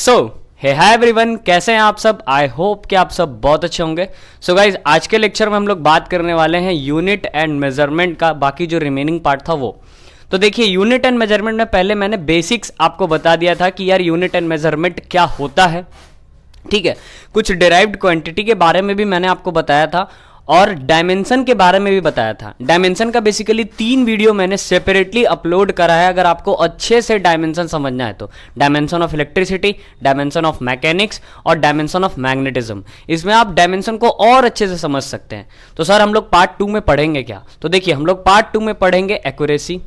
सो हे hi everyone, कैसे हैं आप सब। आई होप कि आप सब बहुत अच्छे होंगे। सो गाइज, आज के लेक्चर में हम लोग बात करने वाले हैं यूनिट एंड मेजरमेंट का, बाकी जो रिमेनिंग पार्ट था वो। तो देखिए, यूनिट एंड मेजरमेंट में पहले मैंने बेसिक्स आपको बता दिया था कि यार यूनिट एंड मेजरमेंट क्या होता है, ठीक है। कुछ डिराइव्ड क्वांटिटी के बारे में भी मैंने आपको बताया था और डायमेंशन के बारे में भी बताया था। डायमेंशन का बेसिकली 3 वीडियो मैंने सेपरेटली अपलोड करा है, अगर आपको अच्छे से डायमेंशन समझना है तो। Dimension of electricity, dimension of mechanics और डायमेंशन ऑफ मैग्नेटिज्म। इसमें आप डायमेंशन को और अच्छे से समझ सकते हैं। तो सर हम लोग पार्ट 2 में पढ़ेंगे क्या? तो देखिए, हम लोग पार्ट 2 में पढ़ेंगे एक्यूरेसी,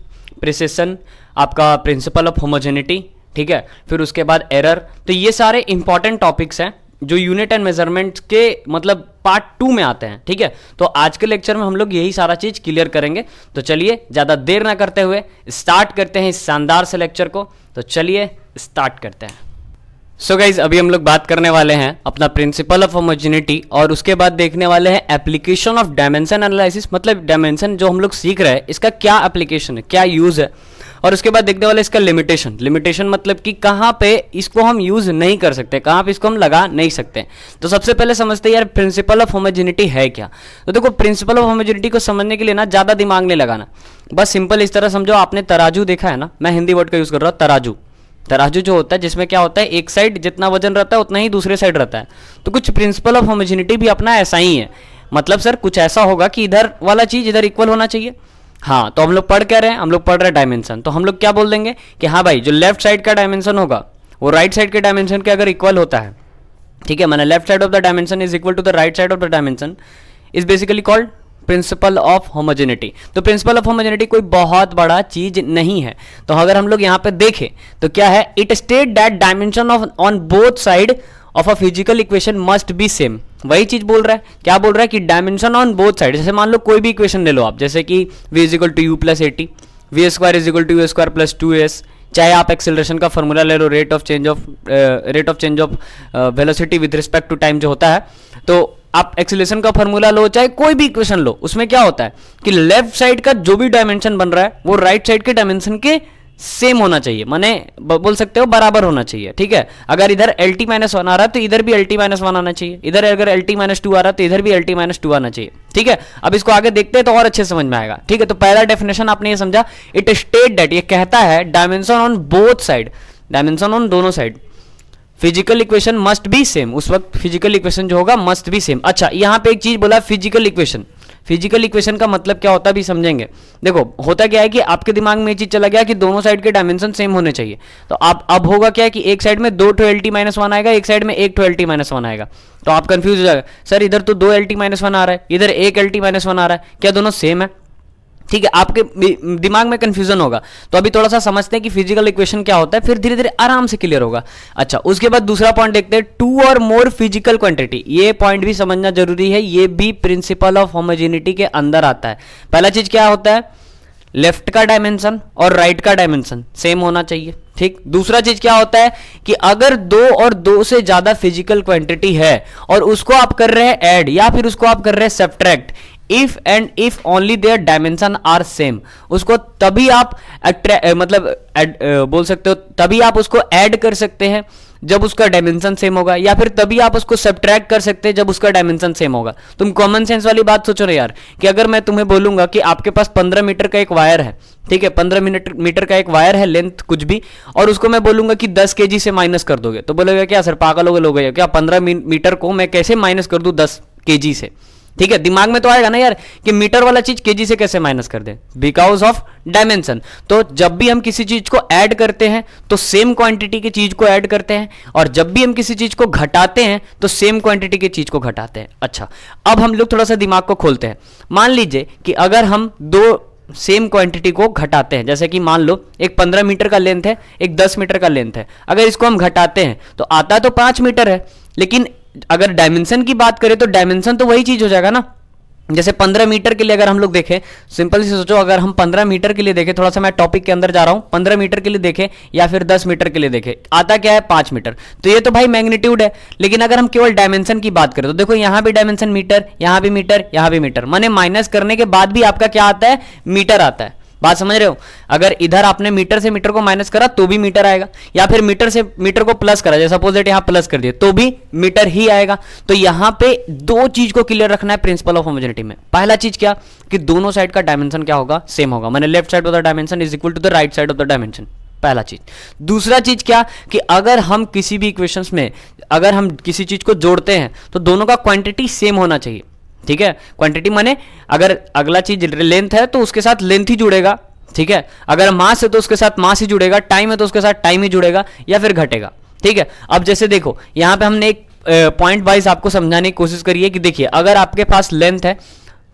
प्रिसिशन, आपका प्रिंसिपल ऑफ होमोजेनिटी, ठीक है। फिर उसके बाद एरर। तो ये सारे इंपॉर्टेंट टॉपिक्स हैं जो यूनिट एंड मेजरमेंट के मतलब पार्ट 2 में आते हैं, ठीक है। तो आज के लेक्चर में हम लोग यही सारा चीज क्लियर करेंगे। तो चलिए ज़्यादा देर ना करते हुए स्टार्ट करते हैं इस शानदार से लेक्चर को। तो चलिए स्टार्ट करते हैं। सो गाइज, अभी हम लोग बात करने वाले हैं अपना प्रिंसिपल ऑफ होमोजेनिटी और उसके बाद देखने वाले हैं एप्लीकेशन ऑफ डायमेंशन एनालिसिस। मतलब डायमेंशन जो हम लोग सीख रहे हैं इसका क्या एप्लीकेशन है, क्या यूज है। और उसके बाद देखने वाले इसका लिमिटेशन। लिमिटेशन मतलब कि कहाँ पे इसको हम यूज नहीं कर सकते, कहाँ पे इसको हम लगा नहीं सकते। तो सबसे पहले समझते हैं यार प्रिंसिपल ऑफ होमोजेनिटी है क्या। तो देखो, प्रिंसिपल ऑफ होमोजेनिटी को समझने के लिए ना ज़्यादा दिमाग नहीं लगाना, बस सिंपल इस तरह समझो। आपने तराजू देखा है ना, मैं हिंदी वर्ड का यूज कर रहा हूँ, तराजू। तराजू जो होता है जिसमें क्या होता है, एक साइड जितना वजन रहता है उतना ही दूसरे साइड रहता है। तो कुछ प्रिंसिपल ऑफ होमोजेनिटी भी अपना ऐसा ही है। मतलब सर कुछ ऐसा होगा कि इधर वाला चीज इधर इक्वल होना चाहिए। हाँ, तो हम लोग पढ़ क्या रहे हैं, हम लोग पढ़ रहे हैं डायमेंशन। तो हम लोग क्या बोल देंगे कि हाँ भाई, जो लेफ्ट साइड का डायमेंशन होगा वो राइट साइड के डायमेंशन के अगर इक्वल होता है, ठीक है, मैंने left side of the dimension is equal to the right side of the dimension, is basically called principle of homogeneity. तो प्रिंसिपल ऑफ होमोजेनिटी कोई बहुत बड़ा चीज नहीं है। तो अगर हम लोग यहाँ पे देखें तो क्या है, it state that dimension of on both side of a physical equation must be same. वही चीज बोल रहा है। क्या बोल रहा है कि डायमेंशन ऑन बोथ साइड। जैसे मान लो कोई भी इक्वेशन ले लो आप, जैसे कि v is equal to u plus 80, v square is equal to u square plus 2s। चाहे आप एक्सेलरेशन का फॉर्मूला ले लो, rate of change of velocity with respect to time जो होता है। तो आप एक्सेलरेशन का फॉर्मूला लो, चाहे कोई भी इक्वेशन लो, उसमें क्या होता है कि लेफ्ट साइड का जो भी डायमेंशन बन रहा है वो राइट साइड के डायमेंशन के सेम होना चाहिए, माने बोल सकते हो बराबर होना चाहिए, ठीक है। अगर इधर LT -1 आ रहा है तो इधर भी LT -1 आना चाहिए, इधर अगर LT -2 आ रहा है तो इधर भी LT -2 आना चाहिए, ठीक है। अब इसको आगे देखते हैं तो और अच्छे समझ में आएगा, ठीक है। तो पहला डेफिनेशन आपने ये समझा, इट स्टेट दैट, ये कहता है dimension on both side, dimension on दोनों side, physical equation must be same. उस वक्त फिजिकल इक्वेशन जो होगा मस्ट बी सेम। अच्छा, यहाँ पे एक चीज बोला फिजिकल इक्वेशन। फिजिकल इक्वेशन का मतलब क्या होता है भी समझेंगे। देखो, होता क्या है कि आपके दिमाग में ये चीज चला गया कि दोनों साइड के डायमेंशन सेम होने चाहिए। तो आप अब होगा क्या कि एक साइड में 2 LT -1 आएगा, एक साइड में 1 LT -1 आएगा। तो आप कंफ्यूज हो जाएगा, सर इधर तो 2 LT -1 आ रहा है, इधर 1 LT -1 आ रहा है, क्या दोनों सेम है? ठीक है, आपके दिमाग में कंफ्यूजन होगा। तो अभी थोड़ा सा समझते हैं कि फिजिकल इक्वेशन क्या होता है, फिर धीरे धीरे आराम से क्लियर होगा। अच्छा, उसके बाद दूसरा पॉइंट देखते हैं, 2 और मोर फिजिकल क्वांटिटी। ये पॉइंट भी समझना जरूरी है, ये भी प्रिंसिपल ऑफ होमोजेनिटी के अंदर आता है। पहला चीज क्या होता है, लेफ्ट का डायमेंशन और राइट का डायमेंशन सेम होना चाहिए, ठीक। दूसरा चीज क्या होता है कि अगर 2 और 2 से ज्यादा फिजिकल क्वांटिटी है और उसको आप कर रहे हैं ऐड या फिर उसको आप कर रहे हैं subtract, if and if only their dimension are same, उसको तभी आप बोल सकते हो, तभी आप उसको ऐड कर सकते हैं जब उसका डायमेंशन सेम होगा, या फिर तभी आप उसको सब्ट्रैक्ट कर सकते हैं जब उसका डायमेंशन सेम होगा। तुम कॉमन सेंस वाली बात सोचो ना यार, कि अगर मैं तुम्हें बोलूंगा कि आपके पास 15 मीटर का एक वायर है, ठीक है, 15 मीटर का एक वायर है, लेंथ कुछ भी, और उसको मैं बोलूंगा कि 10 kg से माइनस कर दोगे, तो बोलोगे क्या सर पागल हो गए क्या, 15 मीटर को मैं कैसे माइनस कर दूं 10 kg से? ठीक है, दिमाग में तो आएगा ना यार कि मीटर वाला चीज केजी से कैसे माइनस कर दें, बिकॉज ऑफ डायमेंशन। तो जब भी हम किसी चीज को ऐड करते हैं तो सेम क्वांटिटी की चीज को ऐड करते हैं, और जब भी हम किसी चीज को घटाते हैं तो सेम क्वांटिटी की चीज को घटाते हैं। अच्छा, अब हम लोग थोड़ा सा दिमाग को खोलते हैं। मान लीजिए कि अगर हम 2 सेम क्वांटिटी को घटाते हैं, जैसे कि मान लो एक 15 मीटर का लेंथ है, एक 10 मीटर का लेंथ है, अगर इसको हम घटाते हैं तो आता तो 5 मीटर है, लेकिन अगर डायमेंशन की बात करें तो डायमेंशन तो वही चीज हो जाएगा ना। जैसे 15 मीटर के लिए अगर हम लोग देखें, सिंपल से सोचो, अगर हम 15 मीटर के लिए देखें, थोड़ा सा मैं टॉपिक के अंदर जा रहा हूं, 15 मीटर के लिए देखें या फिर 10 मीटर के लिए देखें, आता क्या है 5 मीटर। तो ये तो भाई मैग्नीट्यूड है। लेकिन अगर हम केवल डायमेंशन की बात करें तो देखो, यहां भी डायमेंशन मीटर, यहां भी मीटर, यहां भी मीटर, माने माइनस करने के बाद भी आपका क्या आता है, मीटर आता है। बात समझ रहे हो? अगर इधर आपने मीटर से मीटर को माइनस करा तो भी मीटर आएगा, या फिर मीटर से मीटर को प्लस करा, जैसे सपोज दैट यहां प्लस कर दिया तो भी मीटर ही आएगा। तो यहां पे दो चीज को क्लियर रखना है प्रिंसिपल ऑफ होमोजेनिटी में। पहला चीज क्या कि दोनों साइड का डायमेंशन क्या होगा, सेम होगा, माने left side of the dimension is equal to the right side of the dimension, पहला चीज। दूसरा चीज क्या कि अगर हम किसी भी इक्वेशंस में अगर हम किसी चीज को जोड़ते हैं तो दोनों का क्वांटिटी सेम होना चाहिए, ठीक है। क्वांटिटी माने अगर अगला चीज लेंथ है तो उसके साथ लेंथ ही जुड़ेगा, ठीक है। अगर मास है तो उसके साथ मास ही जुड़ेगा, टाइम है तो उसके साथ टाइम ही जुड़ेगा या फिर घटेगा, ठीक है। अब जैसे देखो यहां पे हमने एक पॉइंट वाइज आपको समझाने की कोशिश करी है कि देखिए अगर आपके पास लेंथ है,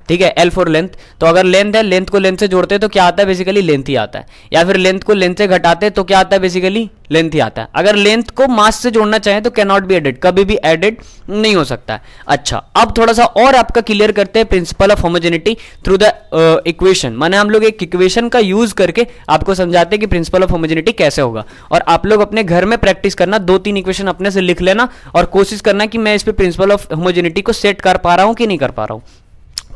ठीक है, एल फॉर लेंथ, तो अगर लेंथ है, लेंथ को लेंथ से जोड़ते हैं तो क्या आता है, बेसिकली लेंथ ही आता है, या फिर लेंथ को लेंथ से घटाते हैं तो क्या आता है, बेसिकली लेंथ ही आता है। अगर लेंथ को मास से जोड़ना चाहें तो कैन नॉट बी एडेड, कभी भी एडेड नहीं हो सकता है। अच्छा, अब थोड़ा सा और आपका क्लियर करते हैं principal of homogeneity through the equation, माने हम लोग एक इक्वेशन का यूज करके आपको समझाते हैं कि प्रिंसिपल ऑफ होमोजेनिटी कैसे होगा। और आप लोग अपने घर में प्रैक्टिस करना, 2-3 इक्वेशन अपने से लिख लेना और कोशिश करना कि मैं इस पे प्रिंसिपल ऑफ होमोजेनिटी को सेट कर पा रहा हूं कि नहीं कर पा रहा हूं,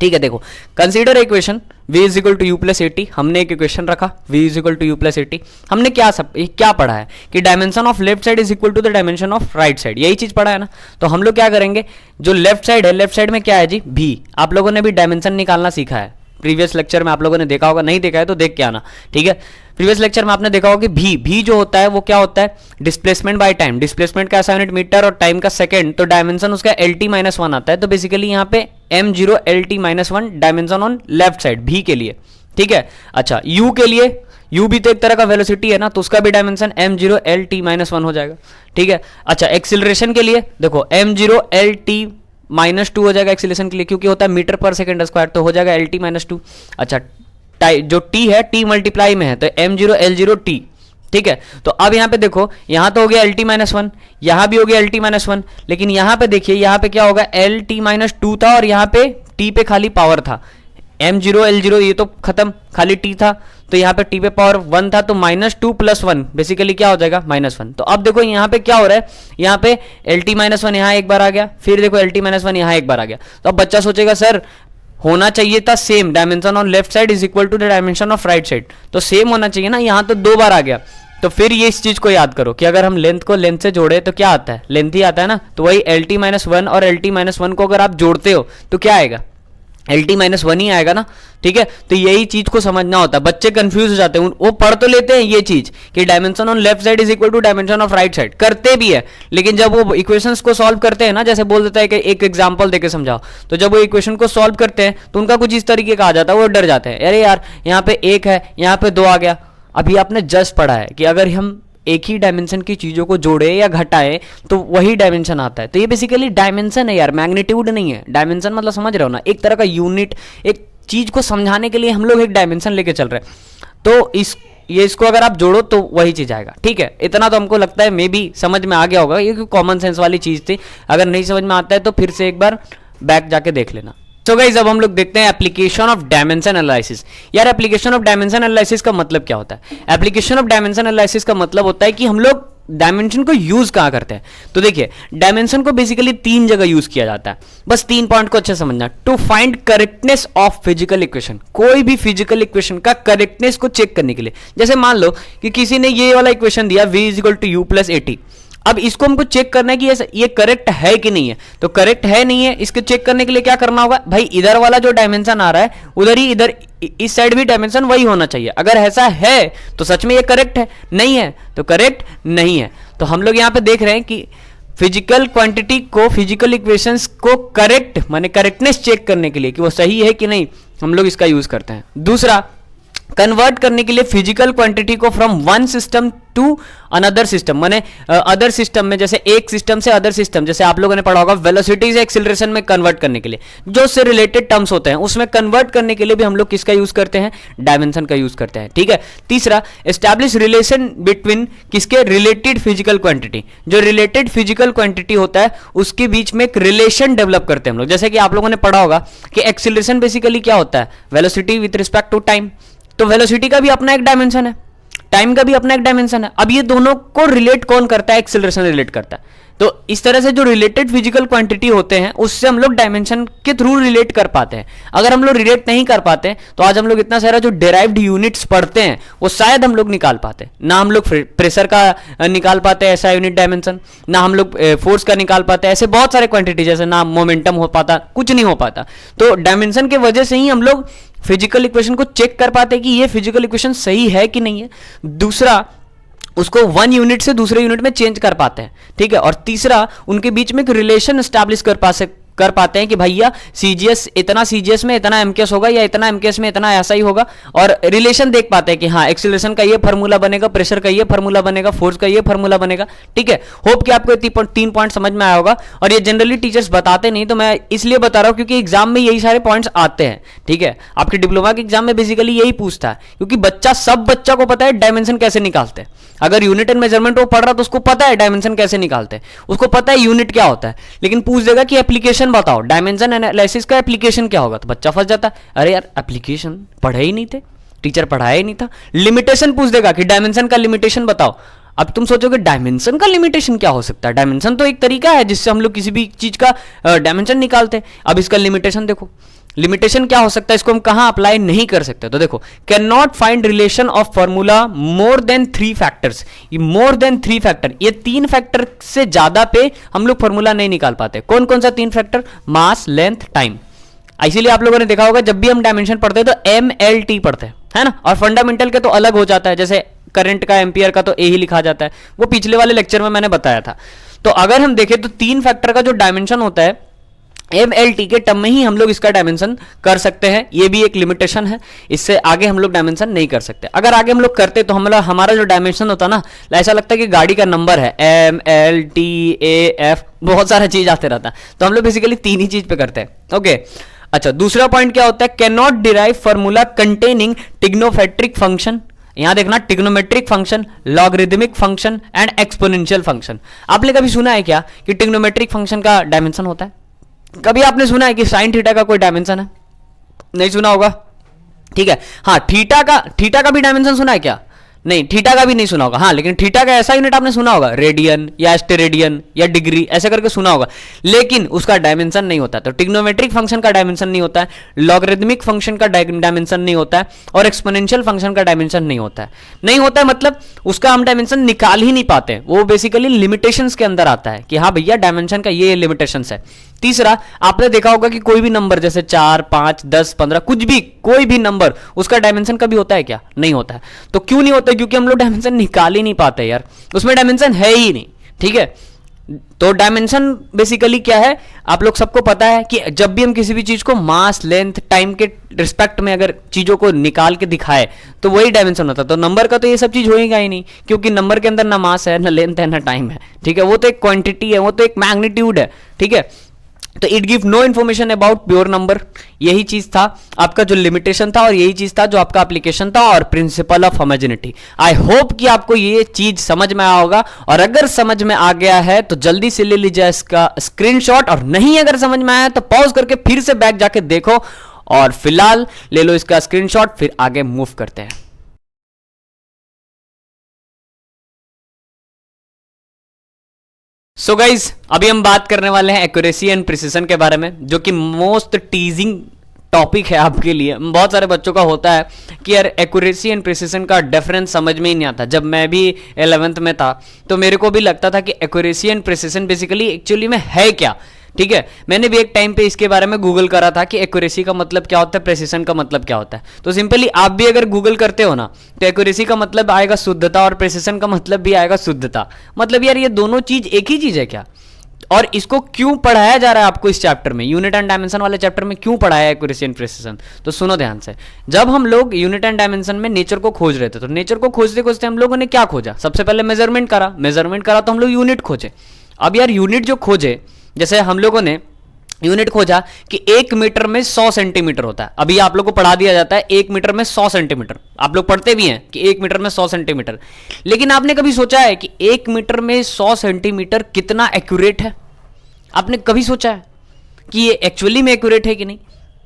ठीक है। देखो consider equation v is equal to u plus 80, हमने एक इक्वेशन रखा v is equal to u plus 80। हमने क्या पढ़ा है कि dimension of left side is equal to the dimension of right side, यही चीज पढ़ा है ना। तो हम लोग क्या करेंगे, जो लेफ्ट साइड है, लेफ्ट साइड में क्या है जी, v। आप लोगों ने भी डायमेंशन निकालना सीखा है, प्रीवियस लेक्चर में आप लोगों ने देखा होगा, नहीं देखा है तो देख के आना, ठीक है। प्रीवियस लेक्चर में आपने देखा होगा कि v जो होता है वो क्या होता है, डिस्प्लेसमेंट बाय टाइम, डिस्प्लेसमेंट का यूनिट मीटर और टाइम का सेकंड, तो डायमेंशन उसका LT-1 आता है। तो बेसिकली यहाँ पे m0 LT-1 dimension on left side v के लिए, ठीक है। अच्छा, u के लिए, u भी तो एक तरह का वेलोसिटी है ना, तो उसका भी डायमेंशन m0 LT-1 हो जाएगा, ठीक है। अच्छा, एक्सीलरेशन के लिए देखो m0 LT-2 हो जाएगा एक्सीलरेशन के लिए, क्योंकि होता है मीटर पर सेकंड स्क्वायर, तो हो जाएगा LT-2। अच्छा, जो t है t मल्टीप्लाई में है तो m0 L0 t, ठीक है। तो अब यहां पे देखो, यहां तो हो गया LT-1, यहां भी हो गया LT-1, लेकिन यहां पे देखिए यहां पे क्या होगा, LT-2 था और यहां पे t पे खाली पावर था, m0 L0 ये तो खत्म, खाली t था, तो यहाँ पे t पे पावर 1 था, तो -2 + 1 बेसिकली क्या हो जाएगा, -1। तो अब देखो यहाँ पे क्या हो रहा है, यहाँ पे LT-1 यहाँ एक बार आ गया, फिर देखो LT-1 यहाँ एक बार आ गया। तो अब बच्चा सोचेगा सर होना चाहिए था same, dimension on left side is equal to the dimension of right side, तो सेम होना चाहिए ना, यहाँ तो 2 बार आ गया। तो फिर ये इस चीज को याद करो कि अगर हम लेंथ को लेंथ से जोड़े तो क्या आता है, लेंथ ही आता है ना। तो वही LT-1 और LT-1 को अगर आप जोड़ते हो तो क्या आएगा, LT-1 ही आएगा ना, ठीक है। तो यही चीज को समझना होता है, बच्चे कंफ्यूज हो जाते हैं, वो पढ़ तो लेते हैं ये चीज कि dimension on left side is equal to dimension of right side, करते भी है, लेकिन जब वो इक्वेशंस को सॉल्व करते हैं ना, जैसे बोल देता है कि एक एग्जांपल देके समझाओ, तो जब वो इक्वेशन को सॉल्व करते हैं तो उनका कुछ इस तरीके का आ जाता है, वो डर जाते हैं, अरे यार यहाँ पे 1 है, यहाँ पे 2 आ गया। अभी आपने जस्ट पढ़ा है कि अगर हम एक ही डायमेंशन की चीजों को जोड़े या घटाए तो वही डायमेंशन आता है। तो ये बेसिकली डायमेंशन है यार, मैग्नीट्यूड नहीं है। डायमेंशन मतलब समझ रहे हो ना, एक तरह का यूनिट, एक चीज को समझाने के लिए हम लोग एक डायमेंशन लेके चल रहे हैं। तो इसको अगर आप जोड़ो तो वही चीज आएगा, ठीक है। इतना तो हमको लगता है मे बी समझ में आ गया होगा, ये कॉमन सेंस वाली चीज थी। अगर नहीं समझ में आता है तो फिर से एक बार बैक जाके देख लेना। तो गाइस अब हम लोग देखते हैं एप्लीकेशन ऑफ डायमेंशन एनालिसिस। यार एप्लीकेशन ऑफ डायमेंशन एनालिसिस का मतलब क्या होता है? एप्लीकेशन ऑफ डायमेंशन एनालिसिस का मतलब होता है कि हम लोग डायमेंशन को यूज कहां करते हैं। तो देखिए डायमेंशन को बेसिकली 3 जगह यूज किया जाता है, बस 3 पॉइंट को अच्छे समझना। To find correctness of physical equation, कोई भी फिजिकल इक्वेशन का करेक्टनेस को चेक करने के लिए। जैसे मान लो कि किसी ने ये वाला इक्वेशन दिया v = u + 80, अब इसको हमको चेक करना है कि ये करेक्ट है कि नहीं है। तो करेक्ट है नहीं है, इसको चेक करने के लिए क्या करना होगा, भाई इधर वाला जो डायमेंशन आ रहा है उधर ही इधर इस साइड भी डायमेंशन वही होना चाहिए। अगर ऐसा है तो सच में ये करेक्ट है, नहीं है तो करेक्ट नहीं है। तो हम लोग यहाँ पे देख रहे हैं कि फिजिकल क्वांटिटी को, फिजिकल इक्वेशंस को करेक्ट माने करेक्टनेस चेक करने के लिए कि वो सही है कि नहीं, हम लोग इसका यूज करते हैं। दूसरा, कन्वर्ट करने के लिए फिजिकल क्वांटिटी को from one system to another system, माने अदर सिस्टम में, जैसे एक सिस्टम से अदर सिस्टम, जैसे आप लोगों ने पढ़ा होगा वेलोसिटी से एक्सीलरेशन में कन्वर्ट करने के लिए जो उससे रिलेटेड टर्म्स होते हैं, उसमें कन्वर्ट करने के लिए भी हम लोग किसका यूज करते हैं, डायमेंशन का यूज करते हैं, ठीक है। तीसरा, एस्टैब्लिश रिलेशन बिटवीन किसके, रिलेटेड फिजिकल क्वांटिटी, जो रिलेटेड फिजिकल क्वांटिटी होता है उसके बीच में एक रिलेशन डेवलप करते हैं हम लोग। जैसे कि आप लोगों ने पढ़ा होगा कि एक्सीलरेशन बेसिकली क्या होता है, velocity with respect to time, तो वेलोसिटी का भी अपना एक डायमेंशन है, टाइम का भी अपना एक डायमेंशन है। अब ये दोनों को रिलेट कौन करता है? एक्सेलरेशन रिलेट करता है। तो इस तरह से जो रिलेटेड फिजिकल क्वांटिटी होते हैं उससे हम लोग डायमेंशन के थ्रू रिलेट कर पाते हैं। अगर हम लोग रिलेट नहीं कर पाते तो आज हम लोग इतना सारा जो डेराइव्ड यूनिट्स पढ़ते हैं वो शायद हम लोग निकाल पाते ना। हम लोग प्रेशर का निकाल पाते ऐसा यूनिट डायमेंशन, ना हम लोग फोर्स का निकाल पाते, ऐसे बहुत सारे क्वांटिटी, जैसे ना मोमेंटम हो पाता, कुछ नहीं हो पाता। तो डायमेंशन के वजह से ही हम लोग फिजिकल इक्वेशन को चेक कर पाते कि ये फिजिकल इक्वेशन सही है कि नहीं है। दूसरा, उसको वन यूनिट से दूसरे यूनिट में चेंज कर पाते हैं, ठीक है। और तीसरा, उनके बीच में एक रिलेशन एस्टैब्लिश कर पाते हैं कि भैया सीजीएस इतना, सीजीएस में इतना एमकेएस होगा या इतना एमकेएस में इतना ऐसा ही होगा, और रिलेशन देख पाते हैं कि हाँ एक्सीलरेशन का ये फार्मूला बनेगा, प्रेशर का ये फार्मूला बनेगा, फोर्स का ये फार्मूला बनेगा, ठीक है। होप कि आपको 3 पॉइंट समझ में आया होगा। और ये जनरली टीचर्स बताते नहीं, तो मैं इसलिए बता रहा हूं क्योंकि एग्जाम में यही सारे पॉइंट्स आते हैं, ठीक है। आपके डिप्लोमा के एग्जाम में बेसिकली यही पूछता है, क्योंकि सब बच्चा को पता है डायमेंशन कैसे निकालते हैं। अगर यूनिट एंड मेजरमेंट वो पढ़ रहा तो उसको पता है डायमेंशन कैसे निकालते हैं, उसको पता है यूनिट क्या होता है, लेकिन पूछ देगा कि एप्लीकेशन बताओ, डायमेंशन एनालिसिस का एप्लीकेशन क्या होगा, तो बच्चा फंस जाता है। अरे यार एप्लीकेशन पढ़े ही नहीं थे, टीचर पढ़ाया ही नहीं था। लिमिटेशन पूछ देगा कि डायमेंशन का लिमिटेशन बताओ। अब तुम सोचोगे डायमेंशन का लिमिटेशन क्या हो सकता है? डायमेंशन तो एक तरीका है जिससे हम लोग किसी भी चीज का डायमेंशन निकालते हैं। अब इसका लिमिटेशन देखो, लिमिटेशन क्या हो सकता है, इसको हम कहां अप्लाई नहीं कर सकते। तो देखो, can not find relation of formula more than 3 factors. ये मोर देन 3 फैक्टर, ये 3 फैक्टर से ज्यादा पे हम लोग फॉर्मूला नहीं निकाल पाते। कौन कौन सा 3 फैक्टर? मास, लेंथ, टाइम। इसीलिए आप लोगों ने देखा होगा जब भी हम डायमेंशन पढ़ते हैं तो MLT पढ़ते हैं, है ना। और फंडामेंटल के तो अलग हो जाता है, जैसे करंट का, एम्पियर का तो ए ही लिखा जाता है, वो पिछले वाले लेक्चर में मैंने बताया था। तो अगर हम देखें तो 3 फैक्टर का जो डायमेंशन होता है MLT के टर्म में ही हम लोग इसका डायमेंशन कर सकते हैं। ये भी एक लिमिटेशन है, इससे आगे हम लोग डायमेंशन नहीं कर सकते। अगर आगे हम लोग करते तो हमारा जो डायमेंशन होता ना, ऐसा लगता है कि गाड़ी का नंबर है MLTAF, बहुत सारा चीज आते रहता है। तो हम लोग बेसिकली 3 ही चीज पे करते हैं, ओके। अच्छा, दूसरा पॉइंट क्या होता है? Can not derive formula containing trigonometric function. यहां देखना, trigonometric function, logarithmic function and exponential function. आपने कभी सुना है क्या कि टिग्नोमेट्रिक फंक्शन का डायमेंशन होता है? कभी आपने सुना है कि साइन थीटा का कोई डायमेंशन है? नहीं सुना होगा, ठीक है। हाँ, थीटा का भी डायमेंशन सुना है क्या? नहीं, थीटा का भी नहीं सुना होगा। हाँ, लेकिन थीटा का ऐसा यूनिट आपने सुना होगा, रेडियन या स्टेरेडियन या डिग्री, ऐसे करके सुना होगा, लेकिन उसका डायमेंशन नहीं होता। तो टिग्नोमेट्रिक फंक्शन का डायमेंशन नहीं होता है, लॉगरिदमिक फंक्शन का डायमेंशन नहीं होता है, और एक्सपोनेंशियल फंक्शन का डायमेंशन नहीं होता है। नहीं होता है मतलब उसका हम डायमेंशन निकाल ही नहीं पाते, वो बेसिकली लिमिटेशंस के अंदर आता है कि हाँ भैया डायमेंशन का ये लिमिटेशंस है। तीसरा, आपने देखा होगा कि कोई भी नंबर जैसे 4, 5, 10, 15, कुछ भी, कोई भी नंबर, उसका डायमेंशन कभी होता है क्या? नहीं होता है। तो क्यों नहीं होता? क्योंकि हम लोग डायमेंशन निकाल ही नहीं पाते यार, उसमें डायमेंशन है ही नहीं, ठीक है। तो डायमेंशन बेसिकली क्या है, आप लोग सबको पता है कि जब भी हम किसी भी चीज को मास, लेंथ, टाइम के रिस्पेक्ट में अगर चीजों को निकाल के दिखाए तो वही डायमेंशन होता है। तो नंबर का तो ये सब चीज होएगा ही नहीं, क्योंकि नंबर के अंदर ना मास है, ना लेंथ है, ना टाइम है, ठीक है। वो तो एक क्वांटिटी है, वो तो एक मैग्नीट्यूड है, ठीक है। तो it give no information about pure number. यही चीज था आपका जो लिमिटेशन था, और यही चीज था जो आपका एप्लीकेशन था, और principal of homogeneity. I hope कि आपको ये चीज समझ में आया होगा, और अगर समझ में आ गया है तो जल्दी से ले लीजिए इसका स्क्रीनशॉट, और नहीं अगर समझ में आया तो पॉज करके फिर से बैक जाके देखो, और फिलहाल ले लो इसका स्क्रीनशॉट, फिर आगे मूव करते हैं। सो गाइज, अभी हम बात करने वाले हैं एक्यूरेसी एंड प्रिसिशन के बारे में, जो कि मोस्ट टीजिंग टॉपिक है आपके लिए। बहुत सारे बच्चों का होता है कि यार एक्यूरेसी एंड प्रिसिशन का डिफरेंस समझ में ही नहीं आता। जब मैं भी 11th में था तो मेरे को भी लगता था कि accuracy and precision basically actually में है क्या, ठीक है। मैंने भी एक टाइम पे इसके बारे में गूगल करा था कि एक्यूरेसी का मतलब क्या होता है, प्रेसिशन का मतलब क्या होता है। तो सिंपली आप भी अगर गूगल करते हो ना, तो एक्यूरेसी का मतलब आएगा शुद्धता, और प्रेसिशन का मतलब भी आएगा शुद्धता। मतलब यार ये दोनों चीज एक ही चीज है क्या? और इसको क्यों पढ़ाया जा रहा है आपको इस चैप्टर में, यूनिट एंड डायमेंशन वाले चैप्टर में क्यों पढ़ाया है एक्यूरेसी एंड प्रेसिशन? तो सुनो ध्यान से। जब हम लोग यूनिट एंड डायमेंशन में नेचर को खोज रहे थे, तो नेचर को खोजते खोजते हम लोगों ने क्या खोजा? सबसे पहले मेजरमेंट करा तो हम लोग यूनिट खोजे। अब यार यूनिट जो खोजे, जैसे हम लोगों ने यूनिट खोजा कि 1 मीटर में 100 सेंटीमीटर होता है। अभी आप लोग को पढ़ा दिया जाता है 1 मीटर में 100 सेंटीमीटर, आप लोग पढ़ते भी हैं कि 1 मीटर में 100 सेंटीमीटर। लेकिन आपने कभी सोचा है कि 1 मीटर में 100 सेंटीमीटर कितना एक्यूरेट है? आपने कभी सोचा है कि ये एक्चुअली में एक्यूरेट है कि नहीं?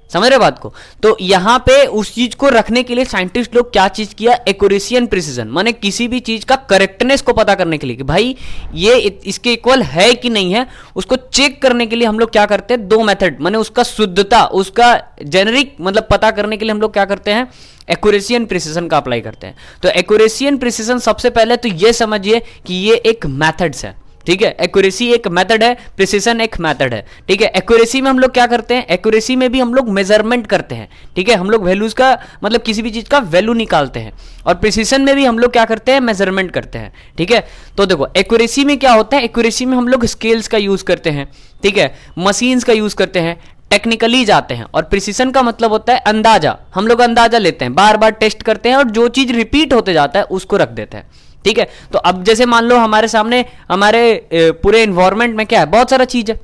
समझ रहे बात को। तो यहां पे उस चीज को रखने के लिए साइंटिस्ट लोग क्या चीज किया, एक्यूरेसी एंड प्रिसीजन, माने किसी भी चीज का करेक्टनेस को पता करने के लिए कि भाई ये इसके इक्वल है कि नहीं है, उसको चेक करने के लिए हम लोग क्या करते हैं, दो मेथड, माने उसका शुद्धता, उसका जेनेरिक मतलब पता करने के लिए हम लोग क्या करते हैं, एक्यूरेसी एंड प्रिसीजन का अप्लाई करते हैं। तो एक्यूरेसी एंड प्रिसीजन सबसे पहले तो ये समझिए कि ये एक मेथड्स है, ठीक है। एक्यूरेसी एक मेथड है, प्रिसीजन एक मेथड है, ठीक है। एक्यूरेसी में हम लोग क्या करते हैं, एक्यूरेसी में भी हम लोग मेजरमेंट करते हैं, ठीक है। हम लोग वैल्यूज का मतलब किसी भी चीज का वैल्यू निकालते हैं, और प्रिसीजन में भी हम लोग क्या करते हैं, मेजरमेंट करते हैं, ठीक है। तो देखो एक्यूरेसी में क्या होता है, एक्यूरेसी में हम लोग स्केल्स का यूज करते हैं, ठीक है, मशीन्स का यूज करते हैं, टेक्निकली जाते हैं। और प्रिसीजन का मतलब होता है अंदाजा, हम लोग अंदाजा लेते हैं, बार बार टेस्ट करते हैं और जो चीज रिपीट होते जाता है उसको रख देते हैं, ठीक है। तो अब जैसे मान लो हमारे सामने हमारे पूरे एनवायरनमेंट में क्या है, बहुत सारा चीज है।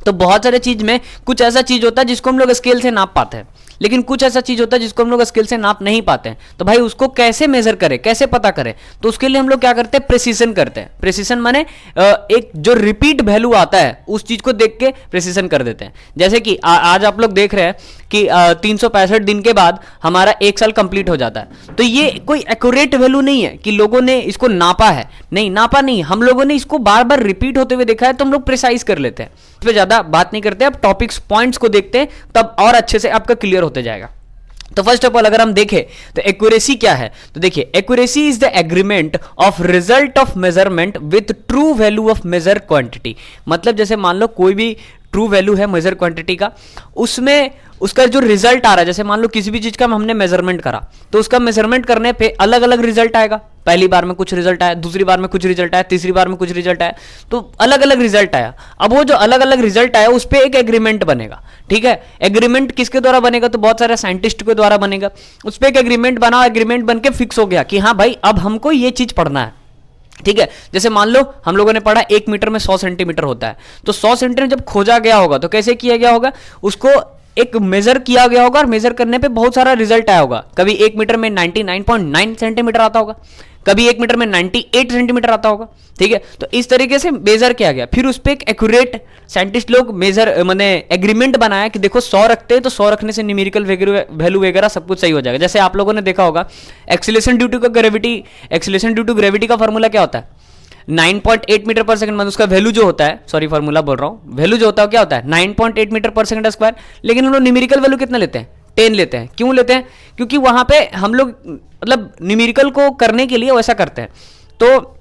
तो बहुत सारे चीज में कुछ ऐसा चीज होता है जिसको हम लोग स्केल से नाप पाते हैं, लेकिन कुछ ऐसा चीज होता है जिसको हम लोग स्केल से नाप नहीं पाते हैं। तो भाई उसको कैसे मेजर करें, कैसे पता करें, तो उसके लिए हम लोग क्या करते हैं, प्रिसीजन करते हैं। प्रिसीजन माने एक जो रिपीट वैल्यू आता है उस चीज को देख के प्रिसीजन कर देते हैं। जैसे कि आज आप लोग देख रहे हैं कि 365 दिन के बाद हमारा एक साल कंप्लीट हो जाता है। तो ये कोई एक्यूरेट वैल्यू नहीं है कि लोगों ने इसको नापा है, नहीं नापा नहीं, हम लोगों ने इसको बार बार रिपीट होते हुए देखा है, तो हम लोग प्रिसाइज कर लेते हैं। इस पे ज्यादा बात नहीं करते, अब टॉपिक्स पॉइंट्स को देखते हैं, तब और अच्छे से आपका क्लियर होते जाएगा। तो फर्स्ट ऑफ ऑल अगर हम देखें तो एक्यूरेसी क्या है, तो देखिए accuracy is the agreement of result of measurement with true value of measure quantity. मतलब जैसे मान लो कोई भी ट्रू वैल्यू है मेजर क्वांटिटी का, उसमें उसका जो रिजल्ट आ रहा है, जैसे मान लो किसी भी चीज का हमने मेजरमेंट करा, तो उसका मेजरमेंट करने पे अलग अलग रिजल्ट आएगा। पहली बार में कुछ रिजल्ट आया, दूसरी बार में कुछ रिजल्ट आया, तीसरी बार में कुछ रिजल्ट आया, तो अलग अलग रिजल्ट आया। अब वो जो अलग अलग रिजल्ट आया उस पर एक एग्रीमेंट बनेगा, ठीक है। एग्रीमेंट किसके द्वारा बनेगा, तो बहुत सारे साइंटिस्ट के द्वारा बनेगा। उस पर एक एग्रीमेंट बना, एग्रीमेंट बन के फिक्स हो गया कि हाँ भाई अब हमको ये चीज पढ़ना है, ठीक है। जैसे मान लो हम लोगों ने पढ़ा 1 मीटर में 100 सेंटीमीटर होता है, तो 100 सेंटीमीटर जब खोजा गया होगा तो कैसे किया गया होगा, उसको एक मेजर किया गया होगा और मेजर करने पे बहुत सारा रिजल्ट आया होगा। कभी 1 मीटर में 99.9 सेंटीमीटर आता होगा, कभी 1 मीटर में 98 सेंटीमीटर आता होगा, ठीक है। तो इस तरीके से मेजर किया गया, फिर उस पर एक एक्यूरेट साइंटिस्ट लोग मेजर माने एग्रीमेंट बनाया कि देखो 100 रखते हैं तो 100 रखने से न्यूमेरिकल वैल्यू वगैरह सब कुछ सही हो जाएगा। जैसे आप लोगों ने देखा होगा एक्सीलरेशन ड्यू टू ग्रेविटी का फॉर्मूला क्या होता है, 9.8 मीटर पर सेकंड, मतलब उसका वैल्यू जो होता है, सॉरी फॉर्मूला बोल रहा हूं, वैल्यू जो होता है क्या होता है 9.8 मीटर पर सेकंड स्क्वायर। लेकिन हम लोग न्यूमेरिकल वैल्यू कितना लेते हैं, 10 लेते हैं। क्यों लेते हैं, क्योंकि वहां पे हम लोग मतलब न्यूमेरिकल को करने के लिए वैसा करते हैं। तो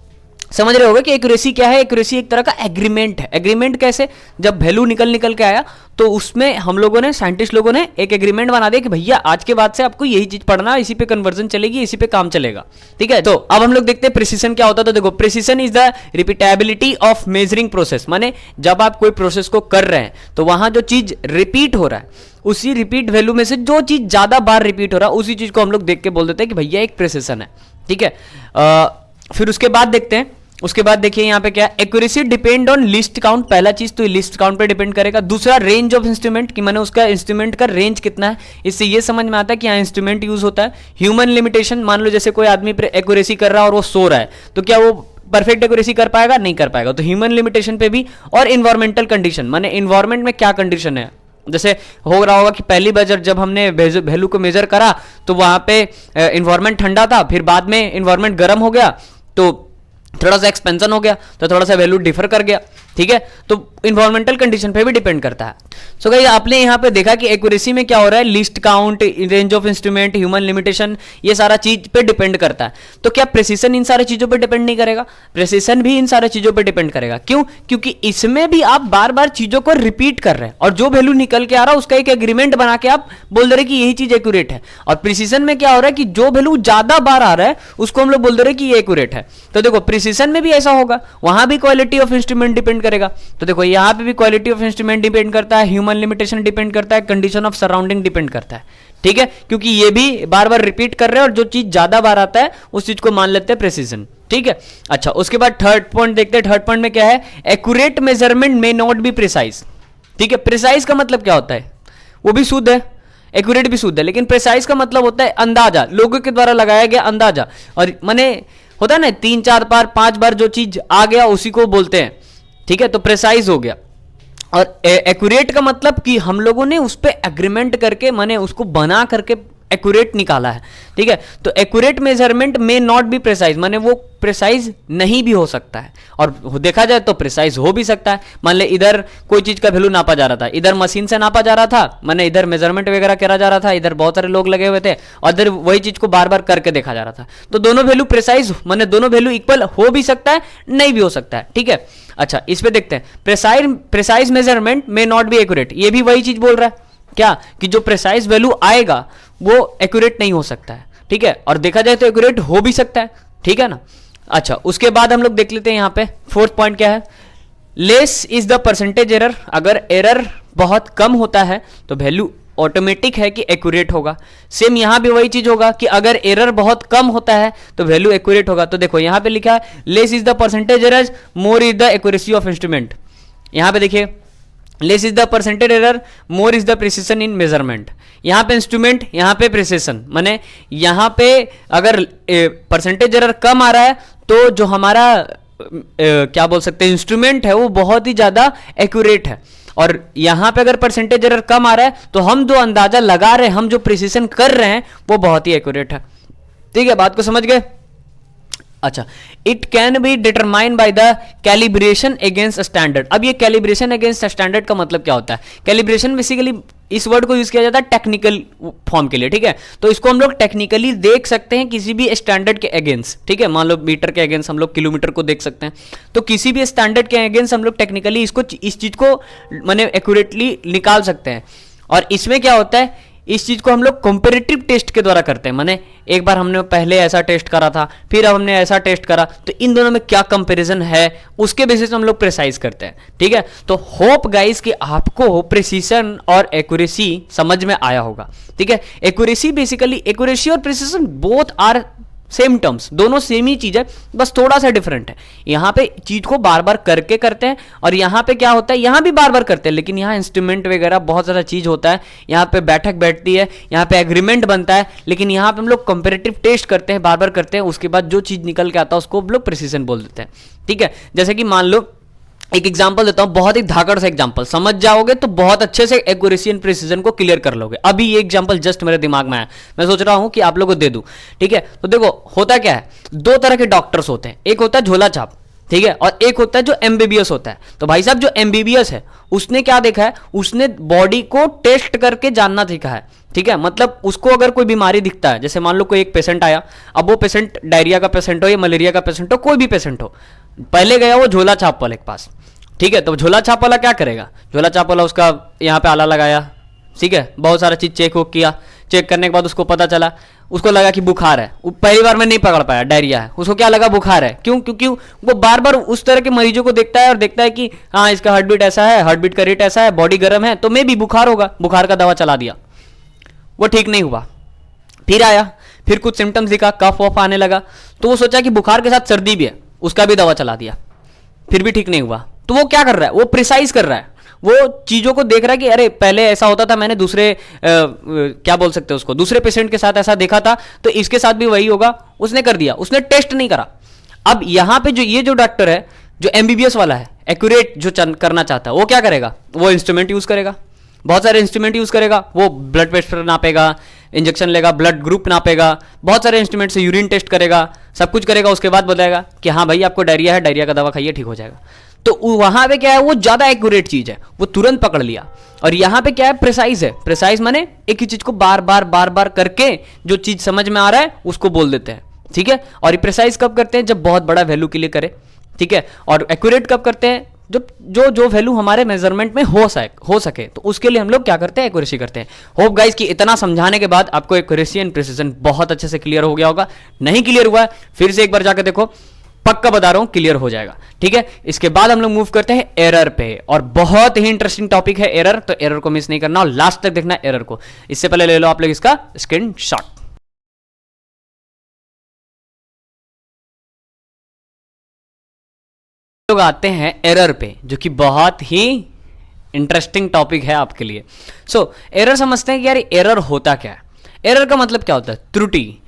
समझ रहे होगे कि एक्यूरेसी क्या है, एक्यूरेसी एक तरह का एग्रीमेंट है। एग्रीमेंट कैसे, जब वैल्यू निकल के आया तो उसमें हम लोगों ने, साइंटिस्ट लोगों ने एक एग्रीमेंट बना दिया कि भैया आज के बाद से आपको यही चीज पढ़ना, इसी पे कन्वर्जन चलेगी, इसी पे काम चलेगा, ठीक है। तो अब हम लोग देखते हैं प्रिसीजन क्या होता है। तो देखो precision is the repeatability of measuring process, माने जब आप कोई प्रोसेस को कर रहे हैं तो वहां जो चीज रिपीट हो रहा है, उसी रिपीट वैल्यू में से जो चीज ज्यादा बार रिपीट हो रहा है उसी चीज को हम लोग देख के बोल देते हैं कि भैया एक प्रिसीजन है, ठीक है। फिर उसके बाद देखते हैं, उसके बाद देखिए यहाँ पे क्या, accuracy depend on list count. पहला चीज तो लिस्ट काउंट पे डिपेंड करेगा। दूसरा रेंज ऑफ इंस्ट्रूमेंट, कि मैंने उसका इंस्ट्रूमेंट का रेंज कितना है, इससे ये समझ में आता है कि यहाँ इंस्ट्रूमेंट यूज होता है। ह्यूमन लिमिटेशन, मान लो जैसे कोई आदमी एक्यूरेसी कर रहा है और वो सो रहा है, तो क्या वो परफेक्ट एक्यूरेसी कर पाएगा, नहीं कर पाएगा, तो ह्यूमन लिमिटेशन पे भी। और इन्वायरमेंटल कंडीशन, माने इन्वायरमेंट में क्या कंडीशन है, जैसे हो रहा होगा कि पहली बार जब हमने वैल्यू को मेजर करा तो वहां पे इन्वायरमेंट ठंडा था, फिर बाद में इन्वायरमेंट गर्म हो गया तो थोड़ा सा एक्सपेंशन हो गया, तो थोड़ा सा वैल्यू डिफर कर गया, ठीक है। तो इन्वायरमेंटल कंडीशन पे भी डिपेंड करता है। सो गाइस आपने यहाँ पे देखा कि एक्यूरेसी में क्या हो रहा है, list count, range of instrument, human limitation, ये सारा चीज पे डिपेंड करता है। तो क्या प्रिसीजन इन सारी चीजों पे डिपेंड नहीं करेगा, प्रिसीजन भी इन सारी चीजों पे डिपेंड करेगा। क्यों, क्योंकि इसमें भी आप बार बार चीजों को रिपीट कर रहे हैं और जो वैल्यू निकल के आ रहा है उसका एक एग्रीमेंट बना के आप बोल दे रहे कि यही चीज एक्यूरेट है। और प्रिसीजन में क्या हो रहा है कि जो वैल्यू ज्यादा बार आ रहा है उसको हम लोग बोल दे रहे कि ये एक्यूरेट है। तो देखो प्रिसीजन में भी ऐसा होगा, वहां भी क्वालिटी ऑफ इंस्ट्रूमेंट डिपेंड करेगा। तो देखो यहाँ पे भी क्वालिटी ऑफ इंस्ट्रूमेंट डिपेंड करता है, ह्यूमन लिमिटेशन डिपेंड करता है, कंडीशन ऑफ सराउंडिंग डिपेंड करता है, ठीक है। क्योंकि ये भी बार बार रिपीट कर रहे हैं और जो चीज ज्यादा बार आता है उस चीज को मान लेते हैं प्रिसीजन, ठीक है। अच्छा उसके बाद थर्ड पॉइंट देखते हैं। थर्ड पॉइंट में क्या है, accurate measurement may not be precise, ठीक है। प्रिसाइज का मतलब क्या होता है, वो भी शुद्ध है, एक्यूरेट भी शुद्ध है, लेकिन प्रिसाइज का मतलब होता है अंदाजा, लोगों के द्वारा लगाया गया अंदाजा। और माने होता है ना 3-4 बार 5 बार जो चीज आ गया उसी को बोलते हैं, ठीक है। तो प्रिसाइज हो गया। और एक्यूरेट का मतलब कि हम लोगों ने उस पर एग्रीमेंट करके माने उसको बना करके एक्यूरेट निकाला है, ठीक है। तो एक्यूरेट मेजरमेंट में नॉट बी प्रिसाइज, माने वो प्रिसाइज नहीं भी हो सकता है, और देखा जाए तो प्रिसाइज हो भी सकता है। मान ले इधर कोई चीज का वैल्यू नापा जा रहा था, इधर मशीन से नापा जा रहा था, माने इधर मेजरमेंट वगैरह करा जा रहा था, इधर बहुत सारे लोग लगे हुए थे, और इधर वही चीज को बार बार करके देखा जा रहा था। तो दोनों वैल्यू प्रिसाइज माने दोनों वैल्यू इक्वल हो भी सकता है, नहीं भी हो सकता है, ठीक है। अच्छा, इस पे देखते हैं, प्रिसाइज मेजरमेंट में नॉट बी एक्यूरेट, ये भी वही चीज बोल रहा है क्या, कि जो प्रिसाइज वैल्यू आएगा वो एक्यूरेट नहीं हो सकता है, ठीक है। और देखा जाए तो एक्यूरेट हो भी सकता है, ठीक है ना। अच्छा, उसके बाद हम लोग देख लेते हैं यहां पे फोर्थ पॉइंट क्या है, less is the percentage error. अगर एरर बहुत कम होता है तो वैल्यू ऑटोमेटिक है कि एक्यूरेट होगा। सेम यहां भी वही चीज होगा कि अगर एरर बहुत कम होता है तो वैल्यू एक्यूरेट होगा। तो देखो यहां पे लिखा है less is the percentage error, more is the accuracy of instrument. यहां पे देखिए less is the percentage error, more is the precision in measurement. यहां पे इंस्ट्रूमेंट, यहां पे प्रिसिशन, माने यहां पे अगर परसेंटेज एरर कम आ रहा है तो जो हमारा क्या बोल सकते हैं इंस्ट्रूमेंट है वो बहुत ही ज्यादा एक्यूरेट है, और यहां पे अगर परसेंटेज एरर कम आ रहा है तो हम जो अंदाजा लगा रहे हैं, हम जो प्रिसिशन कर रहे हैं वो बहुत ही एक्यूरेट है, ठीक है। बात को समझ गए। अच्छा, it can be determine by the calibration against standard. अब ये कैलिब्रेशन अगेंस्ट स्टैंडर्ड का मतलब क्या होता है? कैलिब्रेशन बेसिकली इस वर्ड को यूज किया जाता है टेक्निकल फॉर्म के लिए, ठीक है। तो इसको हम लोग टेक्निकली देख सकते हैं किसी भी स्टैंडर्ड के अगेंस्ट, ठीक है। मान लो मीटर के अगेंस्ट हम लोग किलोमीटर को देख सकते हैं, तो किसी भी स्टैंडर्ड के अगेंस्ट हम लोग टेक्निकली इसको इस चीज को माने एक्यूरेटली निकाल सकते हैं। और इसमें क्या होता है, इस चीज को हम लोग कंपैरेटिव टेस्ट के द्वारा करते हैं, माने एक बार हमने पहले ऐसा टेस्ट करा था, फिर अब हमने ऐसा टेस्ट करा, तो इन दोनों में क्या कंपैरिजन है उसके बेसिस पे हम लोग प्रिसाइज करते हैं, ठीक है। तो होप गाइस कि आपको प्रिसीजन और एक्यूरेसी समझ में आया होगा, ठीक है। एक्यूरेसी बेसिकली, एक्यूरेसी और precision both are same terms, दोनों सेम ही चीज है, बस थोड़ा सा डिफरेंट है। यहां पे चीज को बार बार करके करते हैं, और यहां पे क्या होता है, यहां भी बार बार करते हैं, लेकिन यहां इंस्ट्रूमेंट वगैरह बहुत सारा चीज होता है, यहां पे बैठक बैठती है, यहां पे एग्रीमेंट बनता है, लेकिन यहां पे हम लोग कंपेरेटिव टेस्ट करते हैं, बार बार करते हैं, उसके बाद जो चीज निकल के आता है उसको हम लोग प्रिसीजन बोल देते हैं, ठीक है। जैसे कि मान लो एक एग्जांपल देता हूं, बहुत ही धाकड़ सा एग्जांपल, समझ जाओगे तो बहुत अच्छे से एक्यूरेसी एंड प्रिसीजन को क्लियर कर लोगे। अभी ये एग्जांपल जस्ट मेरे दिमाग में आया, मैं सोच रहा हूं कि आप लोगों को दे दूं, ठीक है। तो देखो होता क्या है, दो तरह के डॉक्टर्स होते हैं, एक होता है झोला छाप, ठीक है, और एक होता है जो एमबीबीएस होता है। तो भाई साहब जो एमबीबीएस है उसने क्या देखा है, उसने बॉडी को टेस्ट करके जानना सीखा है, ठीक है। मतलब उसको अगर कोई बीमारी दिखता है, जैसे मान लो कोई एक पेशेंट आया, अब वो पेशेंट डायरिया का पेशेंट हो या मलेरिया का पेशेंट हो, कोई भी पेशेंट हो, पहले गया वो झोला छाप वाले के पास, ठीक है। तो झोला छाप वाला क्या करेगा, झोला छाप वाला उसका यहाँ पे आला लगाया, ठीक है, बहुत सारा चीज चेक हो किया, चेक करने के बाद उसको पता चला, उसको लगा कि बुखार है, पहली बार में नहीं पकड़ पाया, डायरिया है, उसको क्या लगा बुखार है, क्यों, क्योंकि वो बार बार उस तरह के मरीजों को देखता है और देखता है कि हाँ इसका हार्ट बीट ऐसा है, हार्ट बीट का रेट ऐसा है, बॉडी गर्म है, तो मे भी बुखार होगा, बुखार का दवा चला दिया, वो ठीक नहीं हुआ, फिर आया, फिर कुछ सिम्टम्स दिखा, कफ वफ आने लगा, तो वो सोचा कि बुखार के साथ सर्दी भी है, उसका भी दवा चला दिया, फिर भी ठीक नहीं हुआ। तो वो क्या कर रहा है, वो प्रिसाइज कर रहा है, वो चीजों को देख रहा है कि अरे पहले ऐसा होता था, मैंने दूसरे क्या बोल सकते हैं उसको, दूसरे पेशेंट के साथ ऐसा देखा था, तो इसके साथ भी वही होगा, उसने कर दिया, उसने टेस्ट नहीं करा। अब यहां पे जो ये जो डॉक्टर है, जो एमबीबीएस वाला है, एक्यूरेट जो करना चाहता है, वो क्या करेगा, वो इंस्ट्रूमेंट यूज करेगा, बहुत सारे इंस्ट्रूमेंट यूज करेगा, वो ब्लड प्रेशर नापेगा, इंजेक्शन लेगा, ब्लड ग्रुप नापेगा, बहुत सारे इंस्ट्रूमेंट से यूरिन टेस्ट करेगा, सब कुछ करेगा, उसके बाद बताएगा कि हाँ भाई आपको डायरिया है, डायरिया का दवा खाइए ठीक हो जाएगा। तो वहां पे क्या है, वो ज्यादा एक्यूरेट चीज है, वो तुरंत पकड़ लिया। और यहां पे क्या है, प्रिसाइज है, प्रिसाइज माने एक ही चीज को बार बार करके जो चीज समझ में आ रहा है उसको बोल देते हैं, ठीक है। और ये प्रिसाइज कब करते हैं, जब बहुत बड़ा वैल्यू के लिए करे, ठीक है। और एक्यूरेट कब करते हैं, जब जो वैल्यू हमारे मेजरमेंट में हो सके, तो उसके लिए हम लोग क्या करते हैं, एक्यूरेसी करते हैं। होप गाइस कि इतना समझाने के बाद आपको एक्यूरेसी एंड प्रिसिजन बहुत अच्छे से क्लियर हो गया होगा। नहीं क्लियर हुआ है फिर से एक बार जाकर देखो, पक्का बता रहा हूं क्लियर हो जाएगा, ठीक है। इसके बाद हम लोग मूव करते हैं एरर पे, और बहुत ही इंटरेस्टिंग टॉपिक है एरर, तो एरर को मिस नहीं करना और लास्ट तक देखना एरर को। इससे पहले ले लो आप लोग इसका स्क्रीनशॉट। लोग आते हैं एरर पे, जो कि बहुत ही इंटरेस्टिंग टॉपिक है आपके लिए। सो एरर समझते हैं कि यार एरर होता क्या है। एरर का मतलब क्या होता है, त्रुटि।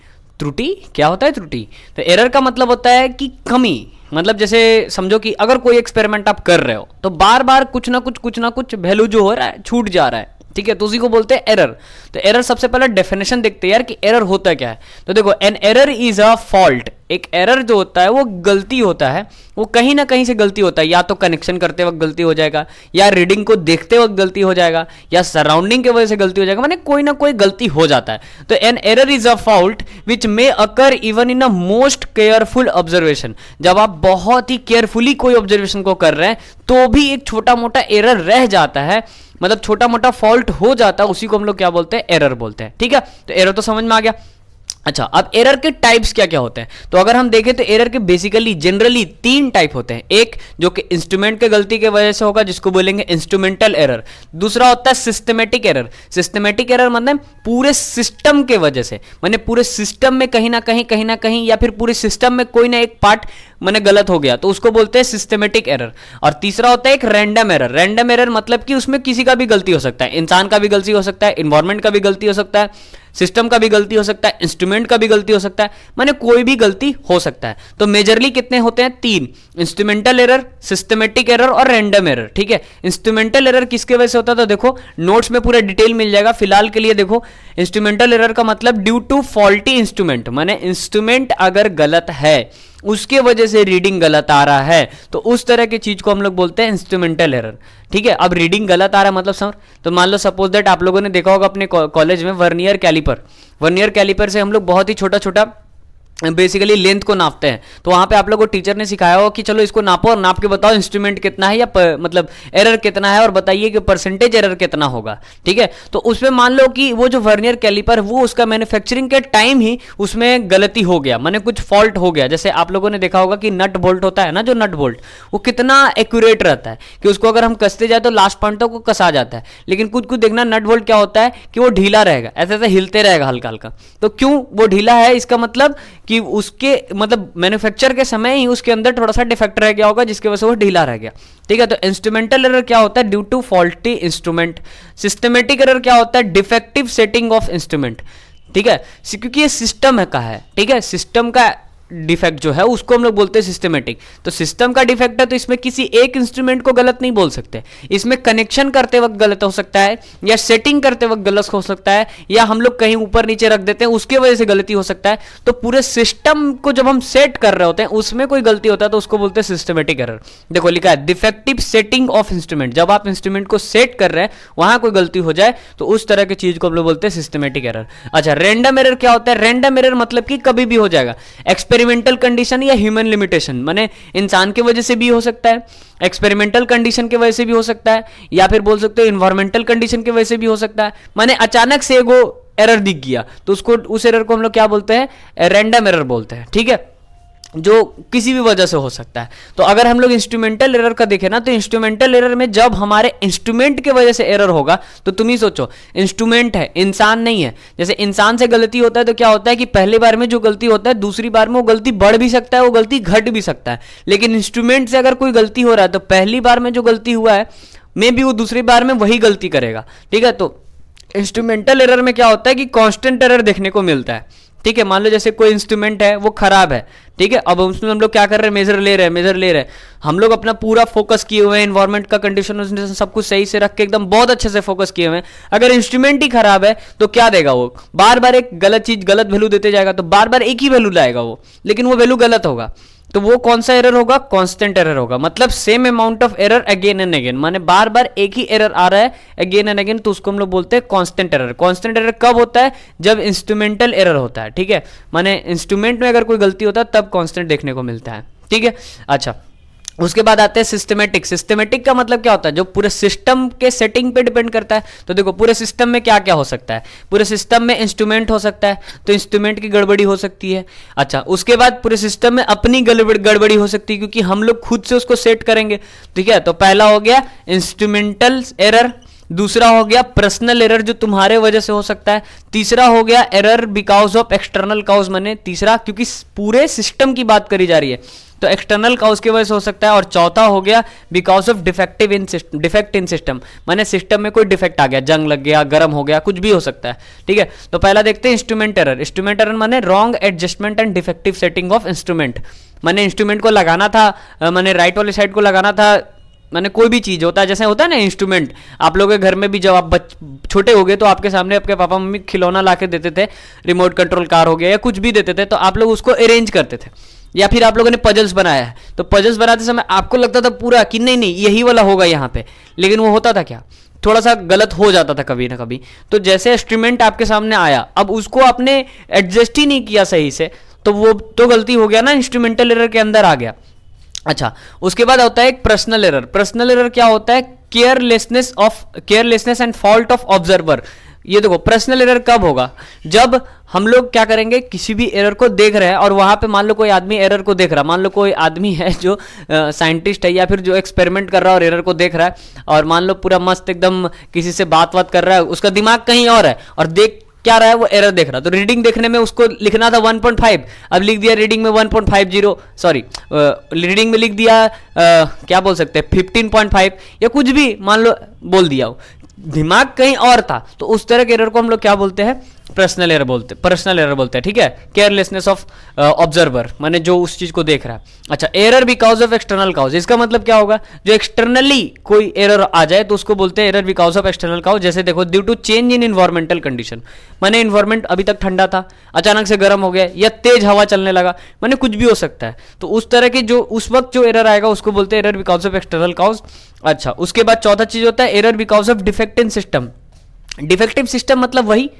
त्रुटि क्या होता है? त्रुटि। तो एरर का मतलब होता है कि कमी, मतलब जैसे समझो कि अगर कोई एक्सपेरिमेंट आप कर रहे हो तो बार बार कुछ ना कुछ वैल्यू जो हो रहा है छूट जा रहा है, ठीक है, तो उसी को बोलते हैं एरर। तो एरर सबसे पहले डेफिनेशन देखते हैं यार कि एरर होता क्या है। तो देखो, an error is a fault. एक एरर जो होता है वो गलती होता है, वो कहीं ना कहीं से गलती होता है, या तो कनेक्शन करते वक्त गलती हो जाएगा, या रीडिंग को देखते वक्त गलती हो जाएगा, या सराउंडिंग की वजह से गलती हो जाएगा, माने कोई ना कोई गलती हो जाता है। तो an error is a fault which may occur even in a most careful observation. जब आप बहुत ही केयरफुली कोई ऑब्जर्वेशन को कर रहे हैं तो भी एक छोटा मोटा एरर रह जाता है, मतलब छोटा मोटा फॉल्ट हो जाता है, उसी को हम लोग क्या बोलते हैं? एरर बोलते हैं, ठीक है। तो एरर तो समझ में आ गया। अच्छा, अब एरर के टाइप्स क्या क्या होते हैं? तो अगर हम देखें तो एरर के बेसिकली जनरली 3 टाइप होते हैं। एक जो कि इंस्ट्रूमेंट के गलती की वजह से होगा, जिसको बोलेंगे इंस्ट्रूमेंटल एरर। दूसरा होता है सिस्टमेटिक एरर। सिस्टमेटिक एरर मतलब पूरे सिस्टम के वजह से, माने पूरे सिस्टम में कहीं ना कहीं या फिर पूरे सिस्टम में कोई ना एक पार्ट मैंने गलत हो गया, तो उसको बोलते हैं सिस्टमेटिक एरर। और तीसरा होता है एक रैंडम एरर। रैंडम एरर मतलब कि उसमें किसी का भी गलती हो सकता है, इंसान का भी गलती हो सकता है, इन्वायरमेंट का भी गलती हो सकता है, सिस्टम का भी गलती हो सकता है, इंस्ट्रूमेंट का भी गलती हो सकता है, माने कोई भी गलती हो सकता है। तो मेजरली कितने होते हैं? 3, इंस्ट्रूमेंटल एरर, सिस्टमेटिक एरर और रैंडम एरर, ठीक है। इंस्ट्रूमेंटल एरर किसके वजह से होता है? तो देखो नोट्स में पूरा डिटेल मिल जाएगा, फिलहाल के लिए देखो, इंस्ट्रूमेंटल एरर का मतलब ड्यू टू फॉल्टी इंस्ट्रूमेंट, माने इंस्ट्रूमेंट अगर गलत है उसके वजह से रीडिंग गलत आ रहा है, तो उस तरह की चीज को हम लोग बोलते हैं इंस्ट्रूमेंटल एरर, ठीक है। अब रीडिंग गलत आ रहा है मतलब समझ, तो मान लो सपोज दैट आप लोगों ने देखा होगा अपने कॉलेज में वर्नियर कैलिपर से हम लोग बहुत ही छोटा छोटा बेसिकली लेंथ को नापते हैं। तो वहां पे आप लोगों को टीचर ने सिखाया हो कि चलो इसको नापो और नाप के बताओ इंस्ट्रूमेंट कितना है, या मतलब एरर कितना है, और बताइए कि परसेंटेज एरर कितना होगा, ठीक है। तो उसमें मान लो कि वो जो वर्नियर कैलिपर वो उसका मैन्युफैक्चरिंग के टाइम ही उसमें गलती हो गया, माने कुछ फॉल्ट हो गया। जैसे आप लोगों ने देखा होगा कि नट बोल्ट होता है ना, जो नट बोल्ट वो कितना एक्यूरेट रहता है कि उसको अगर हम कसते जाए तो लास्ट पॉइंट तक वो कसा जाता है, लेकिन कुछ कुछ देखना नट बोल्ट क्या होता है कि वो ढीला रहेगा, ऐसे ऐसे हिलते रहेगा हल्का हल्का। तो क्यों वो ढीला है? इसका मतलब कि उसके मतलब मैन्युफैक्चर के समय ही उसके अंदर थोड़ा सा डिफेक्ट रह गया होगा, जिसकी वजह से वो ढीला रह गया, ठीक है। तो इंस्ट्रूमेंटल एरर क्या होता है? Due to faulty instrument. Systematic error क्या होता है? डिफेक्टिव सेटिंग ऑफ इंस्ट्रूमेंट, ठीक है, क्योंकि ये सिस्टम का है, ठीक है, सिस्टम का डिफेक्ट जो है उसको हम लोग बोलते हैं सिस्टमेटिक। तो सिस्टम का डिफेक्ट है तो इसमें किसी एक इंस्ट्रूमेंट को गलत नहीं बोल सकते, इसमें कनेक्शन करते वक्त गलत हो सकता है, या सेटिंग करते वक्त गलत हो सकता है, या हम लोग कहीं ऊपर नीचे रख देते हैं उसके वजह से गलती हो सकता है। तो पूरे सिस्टम को जब हम सेट कर रहे होते हैं उसमें कोई गलती होता है तो उसको बोलते हैं सिस्टमेटिक एरर। देखो लिखा है डिफेक्टिव सेटिंग ऑफ इंस्ट्रूमेंट, जब आप इंस्ट्रूमेंट को सेट कर रहे हैं वहां कोई गलती हो जाए तो उस तरह की चीज को हम लोग बोलते हैं सिस्टमेटिक एरर। अच्छा, रैंडम एरर क्या होता है? रैंडम एरर मतलब कि कभी भी हो जाएगा, एक्सपेरिमेंटल कंडीशन या ह्यूमन लिमिटेशन, माने इंसान की वजह से भी हो सकता है, एक्सपेरिमेंटल कंडीशन की वजह से भी हो सकता है, या फिर बोल सकते हो इन्वायरमेंटल कंडीशन की वजह से भी हो सकता है। माने अचानक से वो एरर दिख गया तो उसको उस एरर को हम लोग क्या बोलते हैं? रैंडम एरर बोलते हैं, ठीक है, जो किसी भी वजह से हो सकता है। तो अगर हम लोग इंस्ट्रूमेंटल एरर का देखें ना, तो इंस्ट्रूमेंटल एरर में जब हमारे इंस्ट्रूमेंट की वजह से एरर होगा, तो तुम ही सोचो इंस्ट्रूमेंट है, इंसान नहीं है। जैसे इंसान से गलती होता है तो क्या होता है कि पहली बार में जो गलती होता है दूसरी बार में वो गलती बढ़ भी सकता है, वो गलती घट भी सकता है। लेकिन इंस्ट्रूमेंट से अगर कोई गलती हो रहा है तो पहली बार में जो गलती हुआ है मे भी वो दूसरी बार में वही गलती करेगा, ठीक है। तो इंस्ट्रूमेंटल एरर में क्या होता है कि कांस्टेंट एरर देखने को मिलता है, ठीक है। मान लो जैसे कोई इंस्ट्रूमेंट है वो खराब है, ठीक है, अब उसमें हम लोग क्या कर रहे हैं? मेजर ले रहे हैं, हम लोग अपना पूरा फोकस किए हुए हैं, एनवायरमेंट का कंडीशन सब कुछ सही से रख के एकदम बहुत अच्छे से फोकस किए हुए हैं। अगर इंस्ट्रूमेंट ही खराब है तो क्या देगा? वो बार बार एक गलत चीज, गलत वैल्यू देते जाएगा, तो बार बार एक ही वैल्यू लाएगा वो, लेकिन वो वैल्यू गलत होगा। तो वो कौन सा एरर होगा? कांस्टेंट एरर होगा, मतलब same amount of error again and again, माने बार बार एक ही एरर आ रहा है अगेन एंड अगेन, तो उसको हम लोग बोलते हैं कांस्टेंट एरर। कांस्टेंट एरर कब होता है? जब इंस्ट्रूमेंटल एरर होता है, ठीक है, माने इंस्ट्रूमेंट में अगर कोई गलती होता है तब कांस्टेंट देखने को मिलता है, ठीक है। अच्छा, उसके बाद आते हैं सिस्टमेटिक। सिस्टमेटिक का मतलब क्या होता है? जो पूरे सिस्टम के सेटिंग पे डिपेंड करता है। तो देखो पूरे सिस्टम में क्या क्या हो सकता है? पूरे सिस्टम में इंस्ट्रूमेंट हो सकता है, तो इंस्ट्रूमेंट की गड़बड़ी हो सकती है। अच्छा, उसके बाद पूरे सिस्टम में अपनी गड़बड़ी हो सकती है, क्योंकि हम लोग खुद से उसको सेट करेंगे, ठीक है। तो पहला हो गया इंस्ट्रूमेंटल एरर, दूसरा हो गया पर्सनल एरर जो तुम्हारे वजह से हो सकता है। तीसरा हो गया error because of external cause, माने तीसरा क्योंकि पूरे सिस्टम की बात करी जा रही है तो एक्सटर्नल काउज की वजह से हो सकता है। और चौथा हो गया because of defect in system, माने सिस्टम में कोई डिफेक्ट आ गया, जंग लग गया, गर्म हो गया, कुछ भी हो सकता है। ठीक है, तो पहला देखते हैं इंस्ट्रूमेंट एरर। इंस्ट्रूमेंट एरर माने wrong adjustment and defective setting of instrument, माने इंस्ट्रूमेंट को लगाना था, माने राइट वाली साइड को लगाना था, मैंने कोई भी चीज होता है, जैसे होता है ना इंस्ट्रूमेंट, आप लोगों के घर में भी जब आप छोटे हो गए तो आपके सामने आपके पापा मम्मी खिलौना ला के देते थे, रिमोट कंट्रोल कार हो गया या कुछ भी देते थे, तो आप लोग उसको अरेंज करते थे। या फिर आप लोगों ने पजल्स बनाया है तो पजल्स बनाते समय आपको लगता था पूरा कि नहीं नहीं यही वाला होगा यहाँ पे, लेकिन वो होता था क्या, थोड़ा सा गलत हो जाता था कभी ना कभी। तो जैसे इंस्ट्रूमेंट आपके सामने आया, अब उसको आपने एडजस्ट ही नहीं किया सही से, तो वो तो गलती हो गया ना, इंस्ट्रूमेंटल एरर के अंदर आ गया। अच्छा, उसके बाद होता है एक पर्सनल एरर। पर्सनल एरर क्या होता है, carelessness and fault of observer. ये देखो पर्सनल एरर कब होगा, जब हम लोग क्या करेंगे, किसी भी एरर को देख रहे हैं और वहां पे मान लो कोई आदमी एरर को देख रहा है, मान लो कोई आदमी है जो साइंटिस्ट है या फिर जो एक्सपेरिमेंट कर रहा है और एरर को देख रहा है, और मान लो पूरा मस्त एकदम किसी से बात कर रहा है, उसका दिमाग कहीं और है और देख क्या रहा है, वो एरर देख रहा। तो रीडिंग देखने में उसको लिखना था 1.5, अब लिख दिया रीडिंग में 1.50, सॉरी रीडिंग में लिख दिया क्या बोल सकते हैं 15.5 या कुछ भी मान लो बोल दिया, दिमाग कहीं और था। तो उस तरह के एरर को हम लोग क्या बोलते हैं, पर्सनल एरर बोलते हैं। ठीक है, केयरलेसनेस ऑफ ऑब्जर्वर, माने जो उस चीज को देख रहा है। अच्छा, error because of external cause, इसका मतलब क्या होगा, जो एक्सटर्नली कोई एरर आ जाए तो उसको बोलते हैं error because of external cause. जैसे देखो, due to change in environmental condition, माने इन्वायरमेंट अभी तक ठंडा था, अचानक से गर्म हो गया, या तेज हवा चलने लगा, माने कुछ भी हो सकता है। तो उस तरह के जो उस वक्त जो एरर आएगा उसको बोलते हैं error because of external cause. अच्छा, उसके बाद चौथा चीज होता है error because of defect in system. Defective system मतलब वही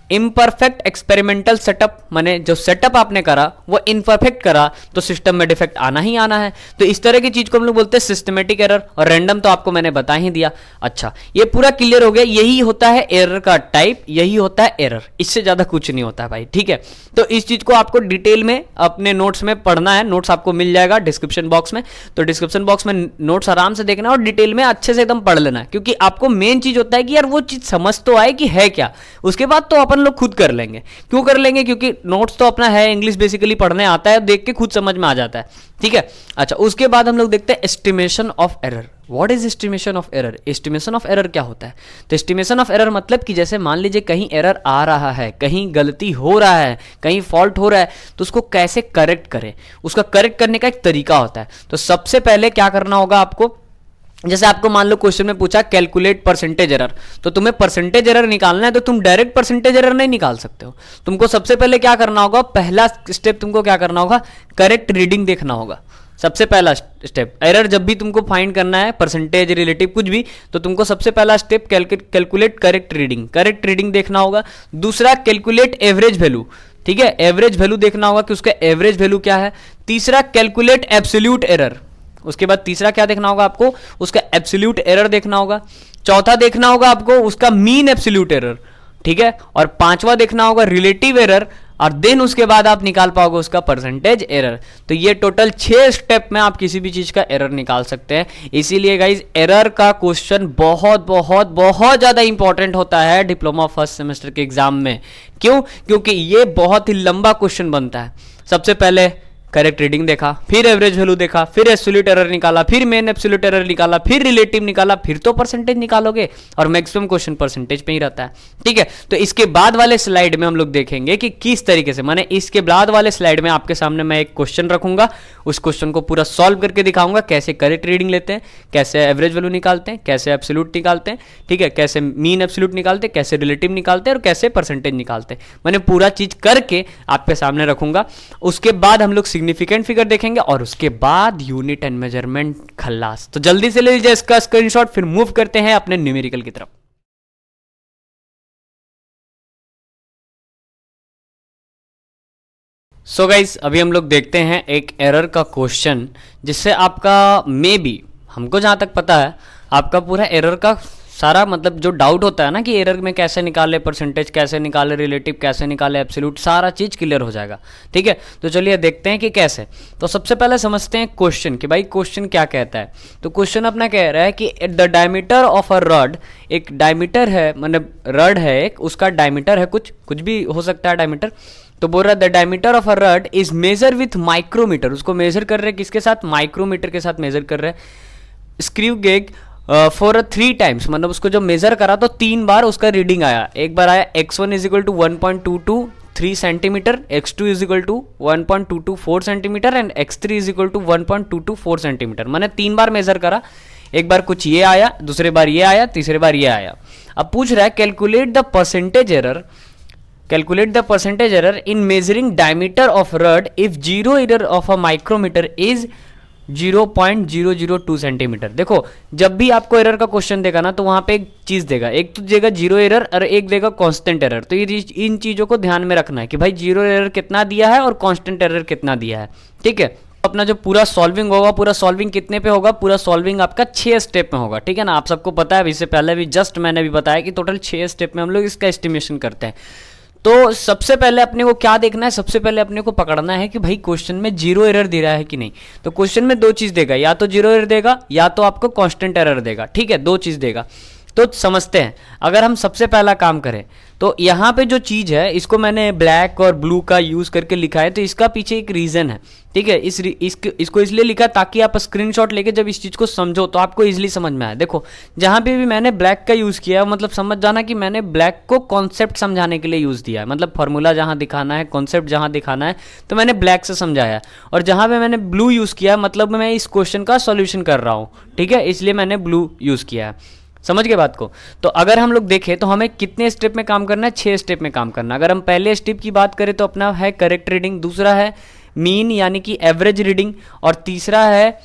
इम्परफेक्ट एक्सपेरिमेंटल सेटअप, माने जो सेटअप आपने करा वो इनपरफेक्ट करा तो सिस्टम में डिफेक्ट आना ही आना है। तो इस तरह की चीज को हम लोग बोलते हैं सिस्टमेटिक एरर, और रैंडम तो आपको मैंने बता ही दिया। अच्छा, ये पूरा क्लियर हो गया, यही होता है एरर का टाइप, यही होता है एरर, इससे ज्यादा कुछ नहीं होता है भाई। ठीक है, तो इस चीज को आपको डिटेल में अपने नोट्स में पढ़ना है, नोट्स आपको मिल जाएगा डिस्क्रिप्शन बॉक्स में, तो डिस्क्रिप्शन बॉक्स में नोट्स आराम से देखना और डिटेल में अच्छे से एकदम पढ़ लेना है, क्योंकि आपको मेन चीज होता है कि यार वो चीज समझ तो आए कि है क्या, उसके बाद तो अपन लोग खुद कर लेंगे। क्यों कर लेंगे, क्योंकि नोट्स तो अपना है, इंग्लिश बेसिकली पढ़ने आता है, देख के खुद समझ में आ जाता है। ठीक है, अच्छा, उसके बाद हम लोग देखते हैं estimation of error. What is estimation of error? Estimation of error क्या होता है? तो एस्टिमेशन ऑफ एरर मतलब कि जैसे मान लीजिए कहीं एरर आ रहा है, कहीं गलती हो रहा है, कहीं फॉल्ट हो रहा है, तो उसको कैसे करेक्ट करें, उसका करेक्ट करने का एक तरीका होता है। तो सबसे पहले क्या करना होगा आपको, जैसे आपको मान लो क्वेश्चन में पूछा कैलकुलेट परसेंटेज एरर, तो तुम्हें परसेंटेज एरर निकालना है, तो तुम डायरेक्ट परसेंटेज एरर नहीं निकाल सकते हो। तुमको सबसे पहले क्या करना होगा, पहला स्टेप तुमको क्या करना होगा, करेक्ट रीडिंग देखना होगा। सबसे पहला स्टेप, एरर जब भी तुमको फाइंड करना है, परसेंटेज रिलेटिव कुछ भी, तो तुमको सबसे पहला स्टेप कैलकुलेट करेक्ट रीडिंग देखना होगा। दूसरा कैलकुलेट एवरेज वैल्यू, ठीक है, एवरेज वैल्यू देखना होगा कि उसका एवरेज वैल्यू क्या है। तीसरा कैलकुलेट एब्सोल्यूट एरर, उसके बाद तीसरा क्या देखना होगा आपको, उसका एब्सोल्यूट एरर देखना होगा। चौथा देखना होगा आपको उसका मीन एब्सोल्यूट एरर, ठीक है, और पांचवा देखना होगा रिलेटिव एरर, और देन उसके बाद आप निकाल पाओगे उसका परसेंटेज एरर। तो ये टोटल 6 स्टेप में आप किसी भी चीज का एरर निकाल सकते हैं। इसीलिए गाइज एरर का क्वेश्चन बहुत बहुत बहुत ज्यादा इंपॉर्टेंट होता है डिप्लोमा फर्स्ट सेमेस्टर के एग्जाम में। क्यों? क्योंकि ये बहुत ही लंबा क्वेश्चन बनता है। सबसे पहले करेक्ट रीडिंग देखा, फिर एवरेज वैल्यू देखा, फिर एब्सोल्यूट एरर निकाला, फिर मेन एब्सोल्यूट एरर निकाला, फिर रिलेटिव निकाला, फिर तो परसेंटेज निकालोगे, और मैक्सिमम क्वेश्चन परसेंटेज पे ही रहता है। ठीक है, तो इसके बाद वाले स्लाइड में हम लोग देखेंगे कि किस तरीके से, माने इसके बाद वाले स्लाइड में आपके सामने मैं एक क्वेश्चन रखूंगा, उस क्वेश्चन को पूरा सॉल्व करके दिखाऊंगा, कैसे करेक्ट रीडिंग लेते हैं, कैसे एवरेज वैल्यू निकालते हैं, कैसे एब्सोल्यूट निकालते हैं, ठीक है, कैसे मीन एब्सोल्यूट निकालते हैं, कैसे रिलेटिव निकालते हैं, और कैसे परसेंटेज निकालते हैं। मैंने पूरा चीज करके आपके सामने रखूंगा। उसके बाद हम लोग सिग्निफिकेंट फिगर देखेंगे, और उसके बाद यूनिट एंड मेजरमेंट खल्लास। तो जल्दी से ले लीजिए इसका स्क्रीनशॉट, फिर मूव करते हैं अपने न्यूमेरिकल की तरफ। सो गाइस, अभी हम लोग देखते हैं एक एरर का क्वेश्चन, जिससे आपका मे बी, हमको जहां तक पता है, आपका पूरा एरर का सारा मतलब जो डाउट होता है ना कि एरर में कैसे निकाले, परसेंटेज कैसे निकाले, रिलेटिव कैसे निकाले, एब्सोल्यूट, सारा चीज़ क्लियर हो जाएगा। ठीक है, तो चलिए देखते हैं कि कैसे। तो सबसे पहले समझते हैं क्वेश्चन कि भाई क्वेश्चन क्या कहता है। तो क्वेश्चन अपना कह रहा है कि the diameter of a rod, एक डायमीटर है मतलब रॉड है एक, उसका डायमीटर है कुछ भी हो सकता है डायमीटर। तो बोल रहा है the diameter of a rod is measure with micrometre, उसको मेजर कर रहे हैं किसके साथ, माइक्रोमीटर के साथ मेजर कर रहे हैं। स्क्रू गेज फॉर 3 टाइम्स, मतलब उसको जब मेजर करा तो 3 बार उसका रीडिंग आया। एक बार आया x1 is equal to 1.223 centimetre, x2 is equal to 1.224 centimetre and x3 is equal to 1.224 centimetre. मैंने 3 बार मेजर करा, एक बार कुछ ये आया, दूसरे बार ये आया, तीसरे बार ये आया। अब पूछ रहा है calculate the percentage error, calculate the percentage error in measuring diameter of rod if zero error of a micrometer is 0.002 centimetre. देखो जब भी आपको एरर का क्वेश्चन देगा ना तो वहां पे एक चीज देगा, एक तो देगा जीरो एरर और एक देगा कांस्टेंट एरर। तो ये इन चीजों को ध्यान में रखना है कि भाई जीरो एरर कितना दिया है और कांस्टेंट एरर कितना दिया है। ठीक है, अपना जो पूरा सॉल्विंग होगा, पूरा सॉल्विंग कितने पे होगा, पूरा सॉल्विंग आपका 6 स्टेप में होगा। ठीक है ना, आप सबको पता है, इससे पहले भी जस्ट मैंने भी बताया कि टोटल 6 स्टेप में हम लोग इसका एस्टिमेशन करते हैं। तो सबसे पहले अपने को क्या देखना है, सबसे पहले अपने को पकड़ना है कि भाई क्वेश्चन में जीरो एरर दे रहा है कि नहीं। तो क्वेश्चन में 2 चीज देगा, या तो जीरो एरर देगा या तो आपको कांस्टेंट एरर देगा। ठीक है, 2 चीज देगा। तो समझते हैं, अगर हम सबसे पहला काम करें तो यहाँ पे जो चीज है इसको मैंने ब्लैक और ब्लू का यूज करके लिखा है, तो इसका पीछे एक रीजन है। ठीक है, इसको इसलिए लिखा ताकि आप स्क्रीनशॉट लेके जब इस चीज को समझो तो आपको इजीली समझ में आए। देखो जहां पे भी मैंने ब्लैक का यूज किया मतलब समझ जाना कि मैंने ब्लैक को कॉन्सेप्ट समझाने के लिए यूज दिया है, मतलब फॉर्मूला जहां दिखाना है, कॉन्सेप्ट जहां दिखाना है, तो मैंने ब्लैक से समझाया। और जहां पे मैंने ब्लू यूज किया मतलब मैं इस क्वेश्चन का सॉल्यूशन कर रहा हूं। ठीक है, इसलिए मैंने ब्लू यूज किया है। समझ गए बात को। तो अगर हम लोग देखें तो हमें कितने स्टेप में काम करना है, 6 स्टेप में काम करना है। अगर हम पहले स्टेप की बात करें तो अपना है करेक्ट रीडिंग, दूसरा है मीन यानी कि एवरेज रीडिंग, और तीसरा है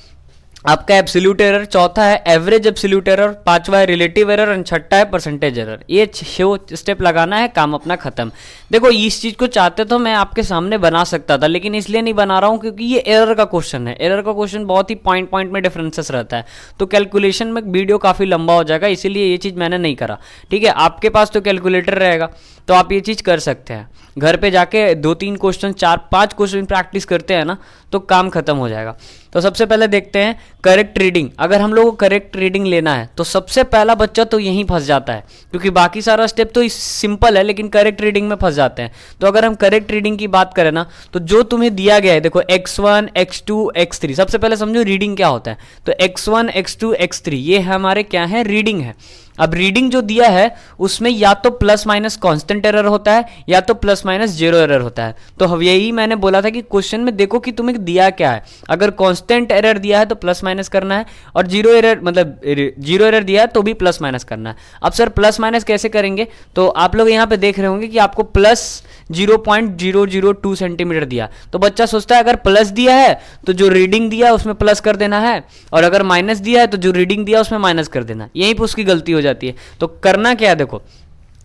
आपका एब्सोल्यूट एरर, चौथा है एवरेज एब्सोल्यूट एरर, पांचवा है रिलेटिव एरर और छठा है परसेंटेज एरर। ये 6 स्टेप लगाना है, काम अपना खत्म। देखो इस चीज को चाहते तो मैं आपके सामने बना सकता था, लेकिन इसलिए नहीं बना रहा हूं क्योंकि ये एरर का क्वेश्चन है। एरर का क्वेश्चन बहुत ही पॉइंट में डिफरेंसेस रहता है, तो कैलकुलेशन में वीडियो काफी लंबा हो जाएगा, इसीलिए ये चीज मैंने नहीं करा। ठीक है, आपके पास तो कैलकुलेटर रहेगा तो आप ये चीज कर सकते हैं। घर पे जाके 2-3 क्वेश्चन 4-5 क्वेश्चन प्रैक्टिस करते हैं ना तो काम खत्म हो जाएगा। तो सबसे पहले देखते हैं करेक्ट रीडिंग। अगर हम लोग को करेक्ट रीडिंग लेना है तो सबसे पहला बच्चा तो यहीं फंस जाता है, क्योंकि बाकी सारा स्टेप तो सिंपल है लेकिन करेक्ट रीडिंग में फंस जाते हैं। तो अगर हम करेक्ट रीडिंग की बात करें ना तो जो तुम्हें दिया गया है, देखो x1 x2 x3, सबसे पहले समझो रीडिंग क्या होता है। तो x1 x2 x3 ये हमारे क्या है, रीडिंग है। अब रीडिंग जो दिया है उसमें या तो प्लस माइनस कांस्टेंट एरर होता है या तो प्लस माइनस जीरो एरर होता है। तो यही मैंने बोला था कि क्वेश्चन में देखो कि तुम्हें दिया क्या है। अगर कांस्टेंट एरर दिया है तो प्लस माइनस करना है, और जीरो एरर मतलब जीरो एरर दिया है तो भी प्लस माइनस करना है। अब सर प्लस माइनस कैसे करेंगे, तो आप लोग यहाँ पे देख रहे होंगे कि आपको प्लस 0.002 सेंटीमीटर दिया, तो बच्चा सोचता है अगर प्लस दिया है तो जो रीडिंग दिया उसमें प्लस कर देना है, और अगर माइनस दिया है तो जो रीडिंग दिया उसमें माइनस कर देना है। यहीं पर उसकी गलती हो जाती है। तो करना क्या है, देखो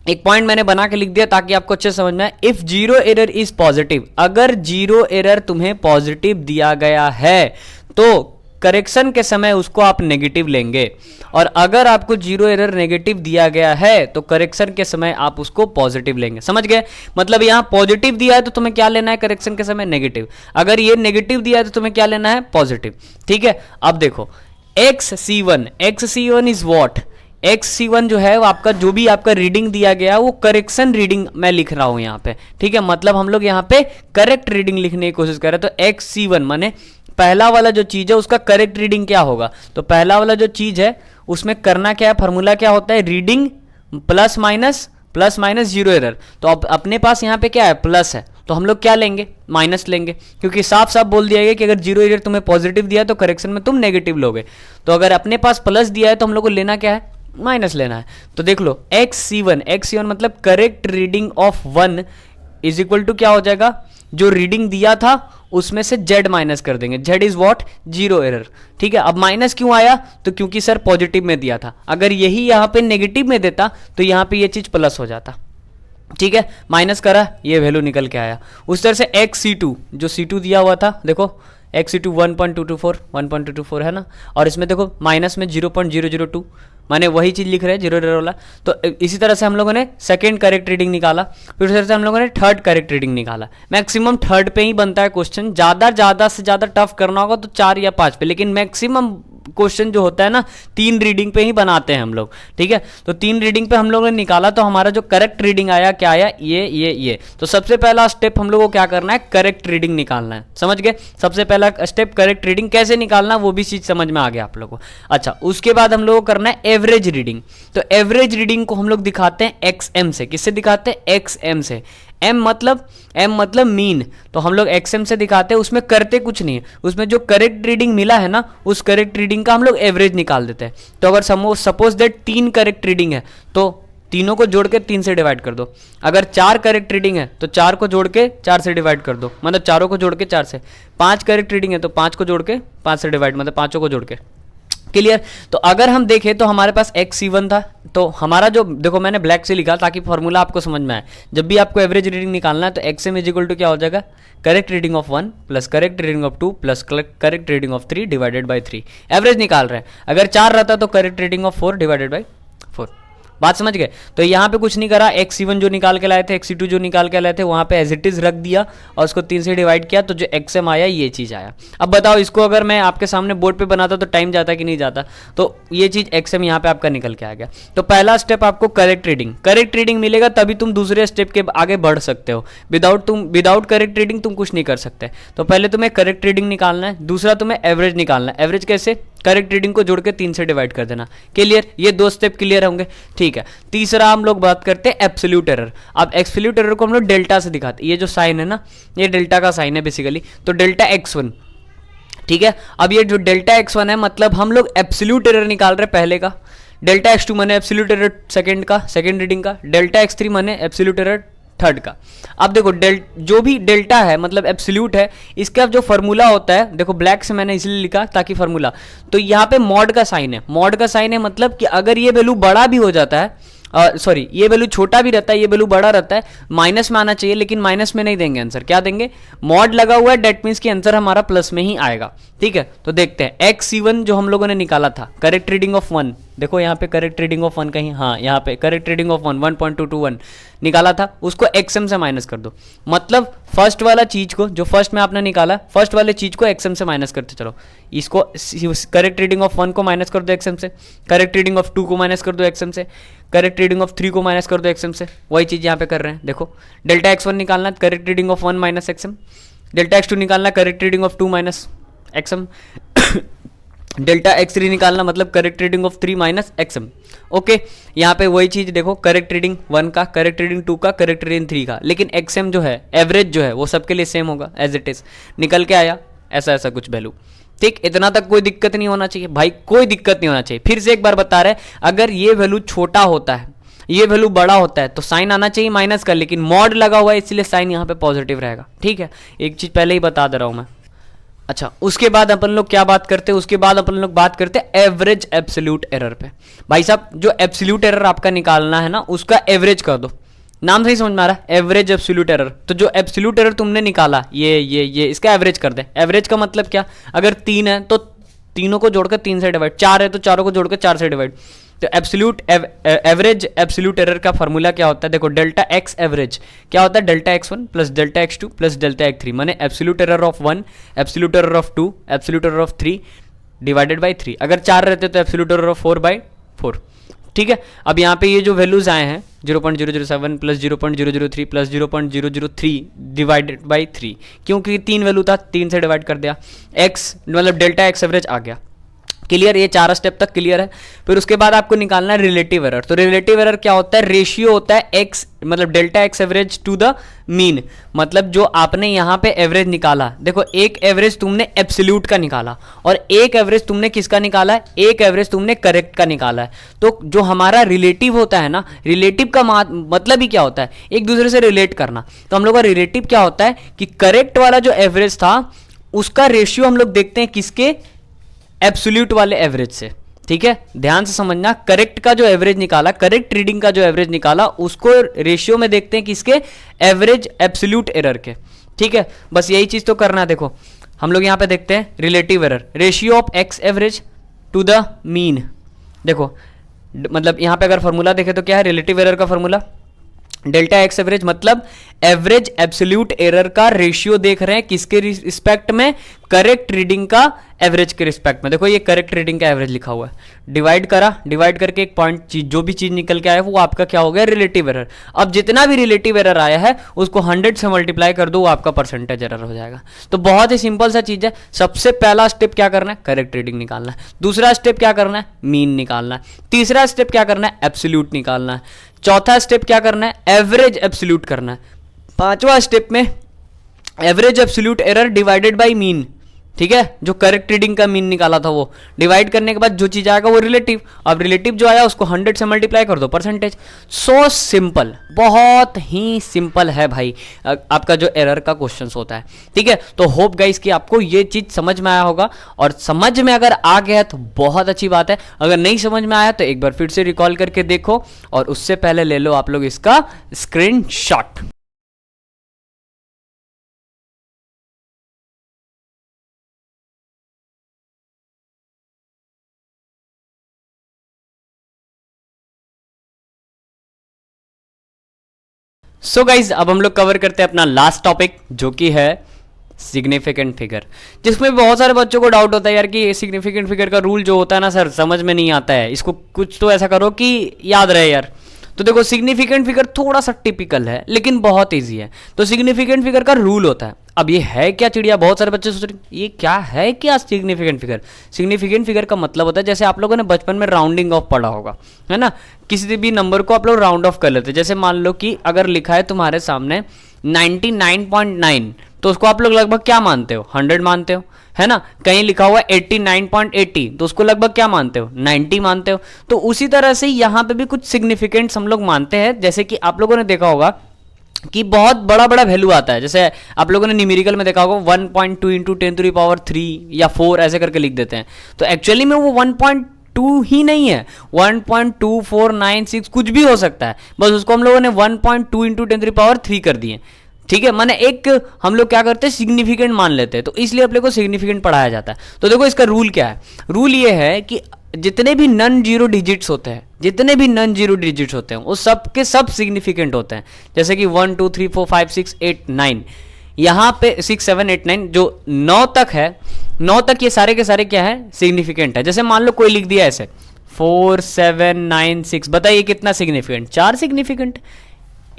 एक पॉइंट मैंने बना के लिख दिया ताकि आपको अच्छे समझ में आए। If zero error is positive, अगर जीरो एरर तुम्हें पॉजिटिव दिया गया है तो करेक्शन के समय उसको आप नेगेटिव लेंगे, और अगर आपको जीरो एरर नेगेटिव दिया गया है तो करेक्शन के समय आप उसको पॉजिटिव लेंगे। समझ गए, मतलब यहां पॉजिटिव दिया है तो तुम्हें क्या लेना है, करेक्शन के समय नेगेटिव। अगर ये नेगेटिव दिया है तो तुम्हें क्या लेना है, पॉजिटिव। ठीक है, अब देखो XC1 इज व्हाट, XC1 जो है वो आपका जो भी आपका रीडिंग दिया गया वो करेक्शन रीडिंग मैं लिख रहा हूं यहाँ पे। ठीक है, मतलब हम लोग यहाँ पे करेक्ट रीडिंग लिखने की कोशिश कर रहे हैं। तो XC1 माने पहला वाला जो चीज है उसका करेक्ट रीडिंग क्या होगा, तो पहला वाला जो चीज है उसमें करना क्या है, फॉर्मूला क्या होता है, reading plus minus zero error. तो अब अपने पास यहाँ पे क्या है, प्लस है, तो हम लोग क्या लेंगे, माइनस लेंगे, क्योंकि साफ साफ बोल दिया गया कि अगर जीरो एरर तुम्हें पॉजिटिव दिया तो करेक्शन में तुम नेगेटिव लोगे। तो अगर अपने पास प्लस दिया है तो हम लोग को लेना क्या है, माइनस लेना है। तो देख लो XC1 मतलब correct reading of 1 is equal to क्या हो जाएगा, जो रीडिंग दिया था उसमें से Z माइनस कर देंगे। Z is what, zero error. ठीक है, अब माइनस क्यों आया, तो क्योंकि सर पॉजिटिव में दिया था, अगर यही यहाँ पे नेगेटिव में देता तो यहाँ पे ये चीज प्लस हो जाता। ठीक है, माइनस करा, ये वैल्यू निकल के आया। उस तरह से XC2 जो C2 दिया हुआ था, देखो XC2 1.224 है ना, और इसमें देखो माइनस में 0.002 माने वही चीज़ लिख रहे हैं जीरो एरर वाला। तो इसी तरह से हम लोगों ने सेकंड करेक्ट रीडिंग निकाला, फिर उस तरह से हम लोगों ने थर्ड करेक्ट रीडिंग निकाला। मैक्सिमम थर्ड पे ही बनता है क्वेश्चन, ज़्यादा से ज़्यादा टफ करना होगा तो 4 या 5 पे, लेकिन मैक्सिमम क्वेश्चन जो होता है ना 3 रीडिंग पे ही बनाते हैं हम लोग, ठीक है। तो 3 रीडिंग पे हम लोगों ने निकाला, तो हमारा जो करेक्ट रीडिंग आया क्या आया, ये। तो सबसे पहला स्टेप हम लोग को क्या करना है, करेक्ट रीडिंग निकालना है, समझ गए। सबसे पहला स्टेप करेक्ट रीडिंग कैसे निकालना वो भी चीज समझ में आ गया आप लोगों को। अच्छा, उसके बाद हम लोग को करना है एवरेज रीडिंग। तो एवरेज रीडिंग को हम लोग दिखाते हैं एक्सएम से। किससे दिखाते हैं, एक्सएम से। एम मतलब मीन, तो हम लोग एक्सएम से दिखाते हैं। उसमें करते कुछ नहीं है, उसमें जो करेक्ट रीडिंग मिला है ना उस करेक्ट रीडिंग का हम लोग एवरेज निकाल देते हैं। तो अगर सपोज दैट 3 करेक्ट रीडिंग है तो तीनों को जोड़ के 3 से डिवाइड कर दो। अगर 4 करेक्ट रीडिंग है तो 4 को जोड़ के 4 से डिवाइड कर दो, मतलब चारों को जोड़ के 4 से। 5 करेक्ट रीडिंग है तो 5 को जोड़ के 5 से डिवाइड, मतलब पांचों को जोड़ के। क्लियर। तो अगर हम देखें तो हमारे पास XC1 था, तो हमारा जो देखो मैंने ब्लैक से लिखा ताकि फॉर्मूला आपको समझ में आए। जब भी आपको एवरेज रीडिंग निकालना है तो XM इज इक्वल टू क्या हो जाएगा, correct reading of 1 plus correct reading of 2 plus correct reading of 3 divided by 3। Average निकाल रहे हैं, अगर 4 रहता तो correct reading of 4 divided by 4। बात समझ गए। तो यहाँ पे कुछ नहीं करा, XC1 जो निकाल के लाए थे, XC2 जो निकाल के लाए थे, वहाँ पे एज इट इज रख दिया और उसको 3 से डिवाइड किया, तो जो XM आया ये चीज़ आया। अब बताओ इसको अगर मैं आपके सामने बोर्ड पे बनाता तो टाइम जाता कि नहीं जाता, तो ये चीज़ XM यहाँ पे आपका निकल के आ गया। तो पहला स्टेप आपको करेक्ट रीडिंग मिलेगा तभी तुम दूसरे स्टेप के आगे बढ़ सकते हो। विदाउट करेक्ट रीडिंग तुम कुछ नहीं कर सकते। तो पहले तुम्हें करेक्ट रीडिंग निकालना है, दूसरा तुम्हें एवरेज निकालना है। एवरेज कैसे, करेक्ट रीडिंग को जोड़ के 3 से डिवाइड कर देना। क्लियर, ये 2 स्टेप क्लियर होंगे, ठीक है। तीसरा हम लोग बात करते हैं एब्सोल्यूट एरर। अब एब्सोल्यूट एरर को हम लोग डेल्टा से दिखाते हैं। ये जो साइन है ना, ये डेल्टा का साइन है बेसिकली, तो डेल्टा x1, ठीक है। अब ये जो डेल्टा x1 है मतलब हम लोग एब्सोल्यूट एरर निकाल रहे हैं पहले का, डेल्टा x2 माने एब्सोल्यूट एरर सेकंड रीडिंग का, डेल्टा x3 माने एब्सोल्यूट एरर थर्ड का। अब देखो जो भी डेल्टा है मतलब एब्सोल्यूट है, इसका जो फॉर्मूला होता है, देखो ब्लैक से मैंने इसलिए लिखा ताकि फॉर्मूला, तो यहाँ पे मॉड का साइन है। मॉड का साइन है मतलब कि अगर ये वैल्यू बड़ा भी हो जाता है, सॉरी ये वैल्यू छोटा भी रहता है, ये वैल्यू बड़ा रहता है, माइनस में आना चाहिए, लेकिन माइनस में नहीं देंगे आंसर, क्या देंगे, मॉड लगा हुआ है, डेट मीन्स कि आंसर हमारा प्लस में ही आएगा, ठीक है। तो देखते हैं XC1 जो हम लोगों ने निकाला था, करेक्ट रीडिंग ऑफ 1, देखो यहाँ पे करेक्ट रीडिंग ऑफ 1 कहीं, हाँ यहाँ पे करेक्ट रीडिंग ऑफ 1.221 निकाला था, उसको XM से माइनस कर दो। मतलब फर्स्ट वाला चीज को, जो फर्स्ट में आपने निकाला, फर्स्ट वाले चीज को XM से माइनस करते चलो। इसको करेक्ट रीडिंग ऑफ 1 को माइनस कर दो XM से, करेक्ट रीडिंग ऑफ 2 को माइनस कर दो XM से, करेक्ट रीडिंग ऑफ 3 को माइनस कर दो XM से। वही चीज यहाँ पे कर रहे हैं। देखो डेल्टा x1 निकालना, correct reading of 1 minus XM, delta x2 निकालना, correct reading of 2 minus XM, delta x3 निकालना मतलब correct reading of 3 minus XM। Okay, यहाँ पे वही चीज देखो, करेक्ट रीडिंग 1 का, करेक्ट रीडिंग 2 का, करेक्ट रीडिंग 3 का, लेकिन XM जो है, एवरेज जो है वो सबके लिए सेम होगा एज इट इज, निकल के आया ऐसा कुछ वैल्यू, ठीक। इतना तक कोई दिक्कत नहीं होना चाहिए भाई, कोई दिक्कत नहीं होना चाहिए। फिर से एक बार बता रहे, अगर ये वैल्यू छोटा होता है, ये वैल्यू बड़ा होता है तो साइन आना चाहिए माइनस का, लेकिन मॉड लगा हुआ है इसलिए साइन यहाँ पे पॉजिटिव रहेगा, ठीक है। एक चीज पहले ही बता दे रहा हूं मैं। अच्छा, उसके बाद अपन लोग क्या बात करते हैं, उसके बाद अपन लोग बात करते हैं एवरेज एब्सोल्यूट एरर पे। भाई साहब जो एब्सोल्यूट एरर आपका निकालना है ना, उसका एवरेज कर दो। नाम सही समझ में आ रहा है, एवरेज एब्सोल्यूट एरर। तो जो एब्सोल्यूट एरर तुमने निकाला, ये इसका एवरेज कर दे। एवरेज का मतलब क्या, अगर 3 है तो तीनों को जोड़कर 3 से डिवाइड, 4 है तो चारों को जोड़कर 4 से डिवाइड। तो एब्सोल्यूट एवरेज एब्सोल्यूट एरर का फॉर्मूला क्या होता है, देखो डेल्टा x एवरेज क्या होता है, delta x1 plus delta x2 plus delta x3, माने absolute error of 1, absolute error of 2, absolute error of 3 divided by 3। अगर 4 रहते तो एब्सोल्यूट एरर ऑफ 4/4, ठीक है। अब यहाँ पे ये जो वैल्यूज आए हैं 0.007 प्लस 0.003 प्लस 0.003 डिवाइडेड बाई 3, क्योंकि 3 वैल्यू था, 3 से डिवाइड कर दिया, x मतलब डेल्टा x एवरेज आ गया। क्लियर, ये 4 स्टेप तक क्लियर है। फिर उसके बाद आपको निकालना है रिलेटिव एरर। तो रिलेटिव एरर क्या होता है, रेशियो होता है x मतलब delta x average to the mean, मतलब जो आपने यहाँ पे एवरेज निकाला, देखो एक एवरेज तुमने एब्सोल्यूट का निकाला और एक एवरेज तुमने किसका निकाला है, एक एवरेज तुमने करेक्ट का निकाला है। तो जो हमारा रिलेटिव होता है ना, रिलेटिव का मतलब ही क्या होता है, एक दूसरे से रिलेट करना। तो हम लोग का रिलेटिव क्या होता है कि करेक्ट वाला जो एवरेज था उसका रेशियो हम लोग देखते हैं किसके, एब्सोल्यूट वाले एवरेज से, ठीक है। ध्यान से समझना, करेक्ट का जो एवरेज निकाला, करेक्ट रीडिंग का जो एवरेज निकाला, उसको रेशियो में देखते हैं किसके, एवरेज एब्सोल्यूट एरर के, ठीक है। बस यही चीज तो करना है। देखो हम लोग यहां पे देखते हैं relative error, ratio of x average to the mean. देखो मतलब यहाँ पे अगर फॉर्मूला देखें तो क्या है रिलेटिव एरर का फॉर्मूला, डेल्टा एक्स एवरेज, मतलब एवरेज एब्सोल्यूट एरर का रेशियो देख रहे हैं किसके रिस्पेक्ट में, करेक्ट रीडिंग का एवरेज के रिस्पेक्ट में। देखो ये करेक्ट रीडिंग का एवरेज लिखा हुआ है, डिवाइड करा, डिवाइड करके एक पॉइंट चीज जो भी चीज निकल के आया वो आपका क्या हो गया, रिलेटिव एरर। अब जितना भी रिलेटिव एरर आया है उसको 100 से मल्टीप्लाई कर दो, वो आपका परसेंटेज एरर हो जाएगा। तो बहुत ही सिंपल सा चीज है। सबसे पहला स्टेप क्या करना है, करेक्ट रीडिंग निकालना है। दूसरा स्टेप क्या करना है, मीन निकालना है। तीसरा स्टेप क्या करना है, एब्सोल्यूट निकालना है। चौथा स्टेप क्या करना है, एवरेज एब्सोल्यूट करना है। पांचवा स्टेप में average absolute error divided by mean, ठीक है, जो करेक्ट रीडिंग का मीन निकाला था वो डिवाइड करने के बाद जो चीज आएगा वो रिलेटिव। अब रिलेटिव जो आया उसको 100 से मल्टीप्लाई कर दो, परसेंटेज। सो सिंपल, बहुत ही सिंपल है भाई आपका जो एरर का क्वेश्चन होता है, ठीक है। तो होप गाइस कि आपको ये चीज समझ में आया होगा, और समझ में अगर आ गया तो बहुत अच्छी बात है। अगर नहीं समझ में आया तो एक बार फिर से रिकॉल करके देखो, और उससे पहले ले लो आप लोग इसका स्क्रीनशॉट। सो गाइज अब हम लोग कवर करते हैं अपना लास्ट टॉपिक, जो कि है सिग्निफिकेंट फिगर, जिसमें बहुत सारे बच्चों को डाउट होता है यार कि सिग्निफिकेंट फिगर का रूल जो होता है ना सर समझ में नहीं आता है, इसको कुछ तो ऐसा करो कि याद रहे यार। तो देखो सिग्निफिकेंट फिगर थोड़ा सा टिपिकल है लेकिन बहुत ईजी है। तो सिग्निफिकेंट फिगर का रूल होता है, अब ये है क्या चिड़िया, बहुत सारे बच्चे सोच रहे हैं ये क्या है, क्या सिग्निफिकेंट फिगर। सिग्निफिकेंट फिगर का मतलब होता है, जैसे आप लोगों ने बचपन में राउंडिंग ऑफ पढ़ा होगा, है ना, किसी भी नंबर को आप लोग राउंड ऑफ कर लेते हैं। जैसे मान लो कि अगर लिखा है तुम्हारे सामने 99.9, तो उसको आप लोग लगभग क्या मानते हो, 100 मानते हो, है ना। कहीं लिखा हुआ 89.80, तो उसको लगभग क्या मानते हो, 90 मानते हो। तो उसी तरह से यहाँ पे भी कुछ सिग्निफिकेंट्स हम लोग मानते हैं। जैसे कि आप लोगों ने देखा होगा कि बहुत बड़ा बड़ा वैल्यू आता है, जैसे आप लोगों ने न्यूमेरिकल में देखा होगा 1.2 इंटू 10⁻³ या 4 ऐसे करके लिख देते हैं। तो एक्चुअली में वो 1.2 ही नहीं है, 1.2496 कुछ भी हो सकता है, बस उसको हम लोगों ने 1.2 इंटू 10⁻³ कर दिए, ठीक है। माने एक हम लोग क्या करते हैं, सिग्निफिकेंट मान लेते हैं, तो इसलिए अपने को सिग्निफिकेंट पढ़ाया जाता है। तो देखो इसका रूल क्या है, रूल ये है कि जितने भी नॉन जीरो डिजिट्स होते हैं, जितने भी नॉन जीरो डिजिट्स होते हैं वो सब के सब सिग्निफिकेंट होते हैं। जैसे कि 1 2 3 4 5 6 8 9, यहाँ पे 6 7 8 9 जो 9 तक है, 9 तक ये सारे के सारे क्या है, सिग्निफिकेंट है। जैसे मान लो कोई लिख दिया ऐसे 4 7 9 6, बताइए कितना सिग्निफिकेंट, 4 सिग्निफिकेंट,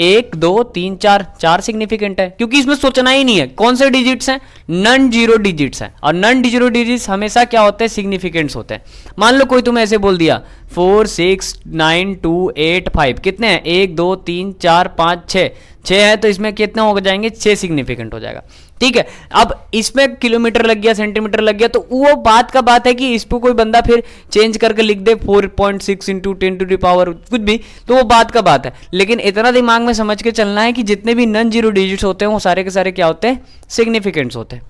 1 2 3 4, 4 सिग्निफिकेंट है, क्योंकि इसमें सोचना ही नहीं है कौन से डिजिट्स हैं, नॉन जीरो डिजिट्स हैं, और नॉन जीरो डिजिट्स हमेशा क्या होते हैं, सिग्निफिकेंट्स होते हैं। मान लो कोई तुम्हें ऐसे बोल दिया 4 6 9 2 8 5, कितने हैं, 1 2 3 4 5 6, 6 है, तो इसमें कितने हो जाएंगे, 6 सिग्निफिकेंट हो जाएगा, ठीक है। अब इसमें किलोमीटर लग गया, सेंटीमीटर लग गया, तो वो बात का बात है कि इस पर कोई बंदा फिर चेंज करके लिख दे 4.6 इंटू 10⁻, कुछ भी, तो वो बात का बात है। लेकिन इतना दिमाग में समझ के चलना है कि जितने भी नॉन जीरो डिजिट्स होते हैं वो सारे के सारे क्या होते हैं, सिग्निफिकेंट्स होते हैं।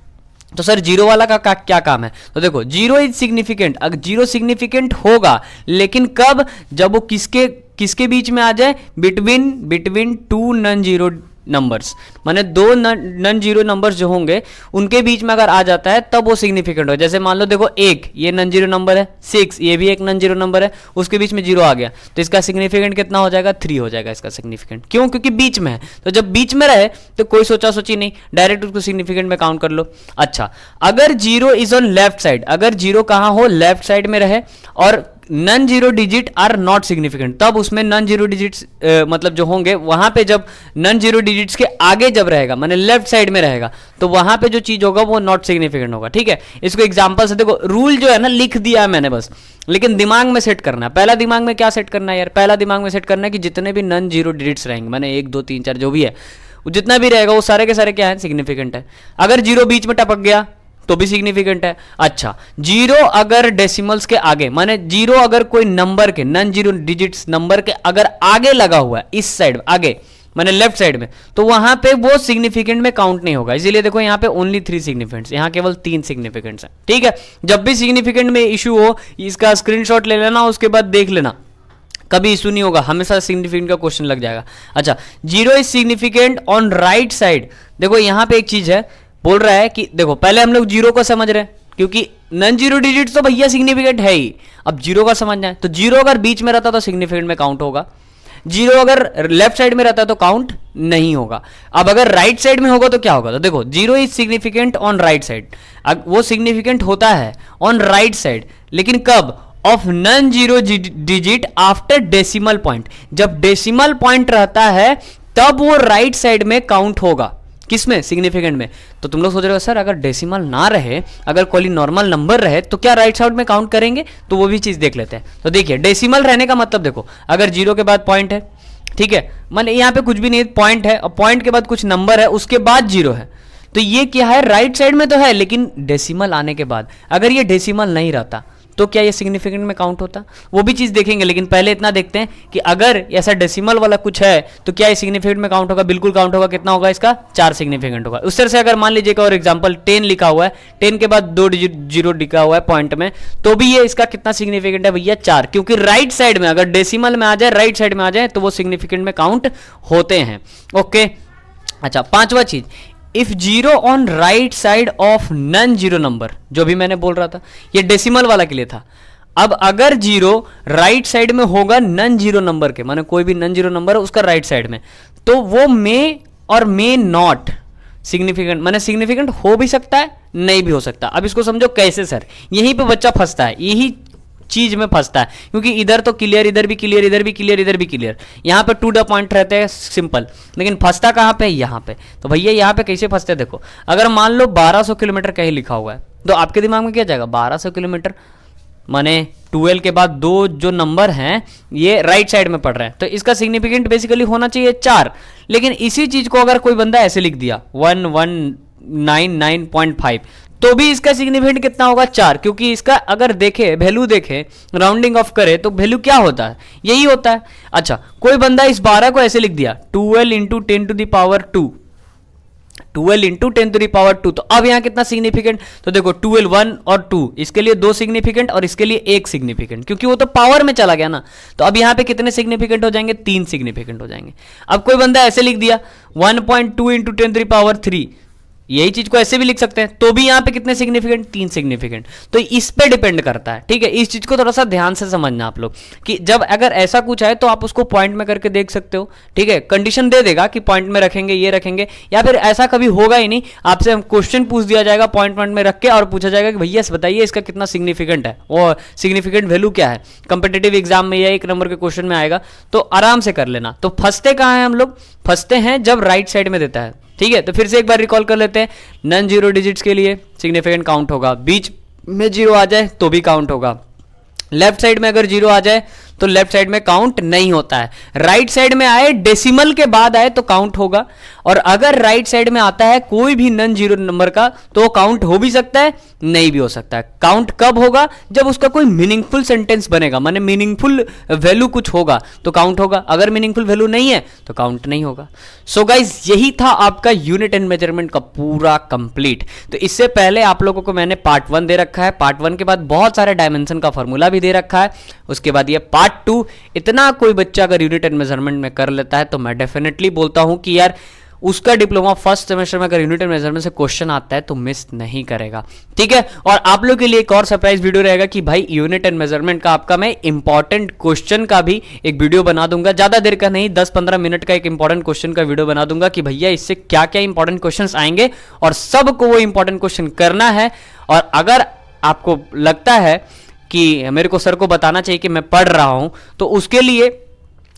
तो सर जीरो वाला का क्या काम है, तो देखो जीरो इज सिग्निफिकेंट, अगर जीरो सिग्निफिकेंट होगा, लेकिन कब, जब वो किसके बीच में आ जाए, between two non zero numbers, माने दो नॉन जीरो नंबर्स जो होंगे उनके बीच में अगर आ जाता है तब वो सिग्निफिकेंट हो। जैसे मान लो देखो 1 ये नॉन जीरो नंबर है, 6 ये भी एक नॉन जीरो नंबर है, उसके बीच में जीरो आ गया, तो इसका सिग्निफिकेंट कितना हो जाएगा, 3 हो जाएगा इसका सिग्निफिकेंट। क्यों, क्योंकि बीच में है, तो जब बीच में रहे तो कोई सोचा सोची नहीं, डायरेक्ट उसको सिग्निफिकेंट में काउंट कर लो। अच्छा, अगर zero is on left side, अगर जीरो कहाँ हो, लेफ्ट साइड में रहे, और non zero digit are not significant, तब उसमें नॉन जीरो डिजिट्स मतलब जो होंगे वहां पे, जब नॉन जीरो डिजिट्स के आगे जब रहेगा, माने लेफ्ट साइड में रहेगा, तो वहां पे जो चीज होगा वो नॉट सिग्निफिकेंट होगा, ठीक है। इसको एग्जांपल से देखो, रूल जो है ना लिख दिया है मैंने बस, लेकिन दिमाग में सेट करना है। पहला दिमाग में क्या सेट करना है यार, पहला दिमाग में सेट करना है कि जितने भी नॉन जीरो डिजिट्स रहेंगे, माने 1 2 3 4 जो भी है, जितना भी रहेगा वो सारे के सारे क्या है, सिग्निफिकेंट है। अगर जीरो बीच में टपक गया तो भी सिग्निफिकेंट है। अच्छा, जीरो अगर डेसिमल्स के आगे, माने जीरो अगर कोई नंबर के, नॉन जीरो डिजिट्स नंबर के अगर आगे लगा हुआ है, इस साइड आगे माने लेफ्ट साइड में, तो वहां पे वो सिग्निफिकेंट में काउंट नहीं होगा। इसीलिए देखो यहाँ पे ओनली 3 सिग्निफिकेंट्स, यहाँ केवल 3 सिग्निफिकेंट्स हैं, ठीक है। जब भी सिग्निफिकेंट में इशू हो, इसका स्क्रीनशॉट ले लेना, उसके बाद देख लेना, कभी इशू नहीं होगा, हमेशा सिग्निफिकेंट का क्वेश्चन लग जाएगा। अच्छा, zero is significant on right side, देखो यहाँ पे एक चीज है, बोल रहा है कि देखो पहले हम लोग जीरो को समझ रहे हैं, क्योंकि नॉन जीरो डिजिट तो भैया सिग्निफिकेंट है ही। अब जीरो का समझना है तो जीरो अगर बीच में रहता तो सिग्निफिकेंट में काउंट होगा, जीरो अगर लेफ्ट साइड में रहता तो काउंट नहीं होगा। अब अगर राइट साइड में होगा तो क्या होगा, तो देखो zero is significant on right side, वो सिग्निफिकेंट होता है ऑन राइट साइड, लेकिन कब, of non zero digit after decimal point, जब डेसिमल पॉइंट रहता है तब वो राइट साइड में काउंट होगा। किसमें, सिग्निफिकेंट में। तो तुम लोग सोच रहे हो सर अगर डेसिमल ना रहे, अगर कोई नॉर्मल नंबर रहे तो क्या राइट साइड में काउंट करेंगे, तो वो भी चीज देख लेते हैं। तो देखिए डेसिमल रहने का मतलब देखो, अगर जीरो के बाद पॉइंट है, ठीक है, माने यहाँ पे कुछ भी नहीं, पॉइंट है और पॉइंट के बाद कुछ नंबर है, उसके बाद जीरो है, तो ये क्या है, राइट साइड में तो है, लेकिन डेसिमल आने के बाद अगर ये डेसिमल नहीं रहता तो क्या ये सिग्निफिकेंट में काउंट होता, वो भी चीज देखेंगे। लेकिन पहले इतना देखते हैं कि अगर ऐसा डेसिमल वाला कुछ है तो क्या ये सिग्निफिकेंट में काउंट होगा, बिल्कुल काउंट होगा। कितना होगा इसका, 4 सिग्निफिकेंट होगा। उस तरह से अगर मान लीजिए और एग्जांपल 10 लिखा हुआ है, 10 के बाद 2 डिजिट जीरो लिखा हुआ है पॉइंट में, तो भी ये इसका कितना सिग्निफिकेंट है भैया, 4, क्योंकि राइट साइड में अगर डेसिमल में आ जाए, राइट साइड में आ जाए तो वो सिग्निफिकेंट में काउंट होते हैं। ओके, अच्छा पांचवा चीज, if zero on right side of non zero number, जो भी मैंने बोल रहा था ये डेसिमल वाला के लिए था। अब अगर जीरो राइट साइड में होगा नॉन जीरो नंबर के, माने कोई भी नॉन जीरो नंबर है उसका राइट साइड में, तो वो मे और मे नॉट सिग्निफिकेंट, माने सिग्निफिकेंट हो भी सकता है, नहीं भी हो सकता। अब इसको समझो कैसे सर, यहीं पे बच्चा फंसता है, यही चीज में फंसता है, क्योंकि इधर तो क्लियर, इधर भी क्लियर, इधर भी क्लियर, इधर भी क्लियर, यहाँ पे टू द पॉइंट रहते हैं सिंपल, लेकिन फंसता कहाँ पे, यहाँ पे। तो भैया यहाँ पे कैसे फंसते हैं, देखो अगर मान लो 1200 किलोमीटर कहीं लिखा हुआ है, तो आपके दिमाग में क्या जाएगा, 1200 किलोमीटर माने 12 के बाद 2 जो नंबर हैं ये राइट साइड में पड़ रहे हैं, तो इसका सिग्निफिकेंट बेसिकली होना चाहिए 4। लेकिन इसी चीज को अगर कोई बंदा ऐसे लिख दिया 1199.5, तो भी इसका सिग्निफिकेंट कितना होगा, 4, क्योंकि इसका अगर देखे वैल्यू देखे, राउंडिंग ऑफ करे तो वैल्यू क्या होता है, यही होता है। अच्छा कोई बंदा इस 12 को ऐसे लिख दिया 12 into 10 to the power 2, 12 into 10 to the power 2, तो अब यहाँ कितना सिग्निफिकेंट, तो देखो 12 1 और 2, इसके लिए 2 सिग्निफिकेंट और इसके लिए 1 सिग्निफिकेंट, क्योंकि वो तो पावर में चला गया ना। तो अब यहाँ पे कितने सिग्निफिकेंट हो जाएंगे, 3 सिग्निफिकेंट हो जाएंगे। अब कोई बंदा ऐसे लिख दिया 1.2 इंटू 10 टू द पावर 3, यही चीज को ऐसे भी लिख सकते हैं, तो भी यहाँ पे कितने सिग्निफिकेंट, 3 सिग्निफिकेंट। तो इस पे डिपेंड करता है, ठीक है। इस चीज को थोड़ा सा ध्यान से समझना आप लोग, कि जब अगर ऐसा कुछ है तो आप उसको पॉइंट में करके देख सकते हो, ठीक है। कंडीशन दे देगा कि पॉइंट में रखेंगे, ये रखेंगे, या फिर ऐसा कभी होगा ही नहीं, आपसे क्वेश्चन पूछ दिया जाएगा पॉइंट में रख के और पूछा जाएगा कि भैया बताइए इसका कितना सिग्निफिकेंट है, और सिग्निफिकेंट वैल्यू क्या है। कंपिटेटिव एग्जाम में या 1 नंबर के क्वेश्चन में आएगा, तो आराम से कर लेना। तो फंसते कहाँ हैं हम लोग, फंसते हैं जब राइट साइड में देता है, ठीक है। तो फिर से एक बार रिकॉल कर लेते हैं, नॉन जीरो डिजिट्स के लिए सिग्निफिकेंट काउंट होगा, बीच में जीरो आ जाए तो भी काउंट होगा, लेफ्ट साइड में अगर जीरो आ जाए तो लेफ्ट साइड में काउंट नहीं होता है, राइट साइड में आए डेसिमल के बाद आए तो काउंट होगा, और अगर राइट साइड में आता है कोई भी नॉन जीरो नंबर का तो काउंट हो भी सकता है, नहीं भी हो सकता है। काउंट कब होगा, जब उसका कोई मीनिंगफुल सेंटेंस बनेगा, माने मीनिंगफुल वैल्यू कुछ होगा तो काउंट होगा, अगर मीनिंगफुल वैल्यू नहीं है तो काउंट नहीं होगा। सो गाइज यही था आपका यूनिट एंड मेजरमेंट का पूरा कंप्लीट। तो इससे पहले आप लोगों को मैंने पार्ट 1 दे रखा है, पार्ट 1 के बाद बहुत सारे डायमेंशन का फॉर्मूला भी दे रखा है, उसके बाद ये पार्ट 2। इतना कोई बच्चा अगर यूनिट एंड मेजरमेंट में कर लेता है तो मैं डेफिनेटली बोलता हूं कि यार उसका डिप्लोमा फर्स्ट सेमेस्टर में अगर यूनिट एंड मेजरमेंट से क्वेश्चन आता है तो मिस नहीं करेगा, ठीक है। और आप लोग के लिए एक और सरप्राइज वीडियो रहेगा कि भाई यूनिट एंड मेजरमेंट का आपका मैं इंपॉर्टेंट क्वेश्चन का भी एक वीडियो बना दूंगा, ज्यादा देर का नहीं, 10-15 मिनट का एक इंपॉर्टेंट क्वेश्चन का वीडियो बना दूंगा कि भैया इससे क्या क्या इंपॉर्टेंट क्वेश्चन आएंगे और सबको वो इंपॉर्टेंट क्वेश्चन करना है। और अगर आपको लगता है कि मेरे को सर को बताना चाहिए कि मैं पढ़ रहा हूं, तो उसके लिए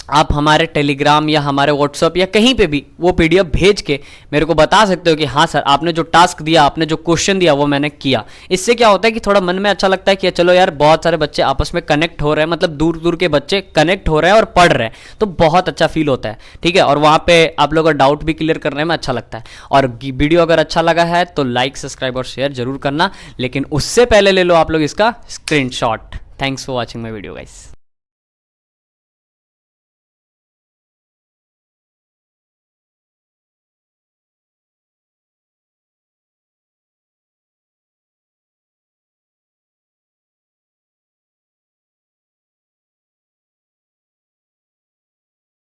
आप हमारे टेलीग्राम या हमारे व्हाट्सएप या कहीं पे भी वो पीडीएफ भेज के मेरे को बता सकते हो कि हाँ सर आपने जो टास्क दिया, आपने जो क्वेश्चन दिया वो मैंने किया। इससे क्या होता है कि थोड़ा मन में अच्छा लगता है कि चलो यार बहुत सारे बच्चे आपस में कनेक्ट हो रहे हैं, मतलब दूर दूर के बच्चे कनेक्ट हो रहे हैं और पढ़ रहे हैं, तो बहुत अच्छा फील होता है, ठीक है। और वहाँ पे आप लोगों का डाउट भी क्लियर करने में अच्छा लगता है। और वीडियो अगर अच्छा लगा है तो लाइक, सब्सक्राइब और शेयर जरूर करना, लेकिन उससे पहले ले लो आप लोग इसका screenshot. Thanks for watching my video guys.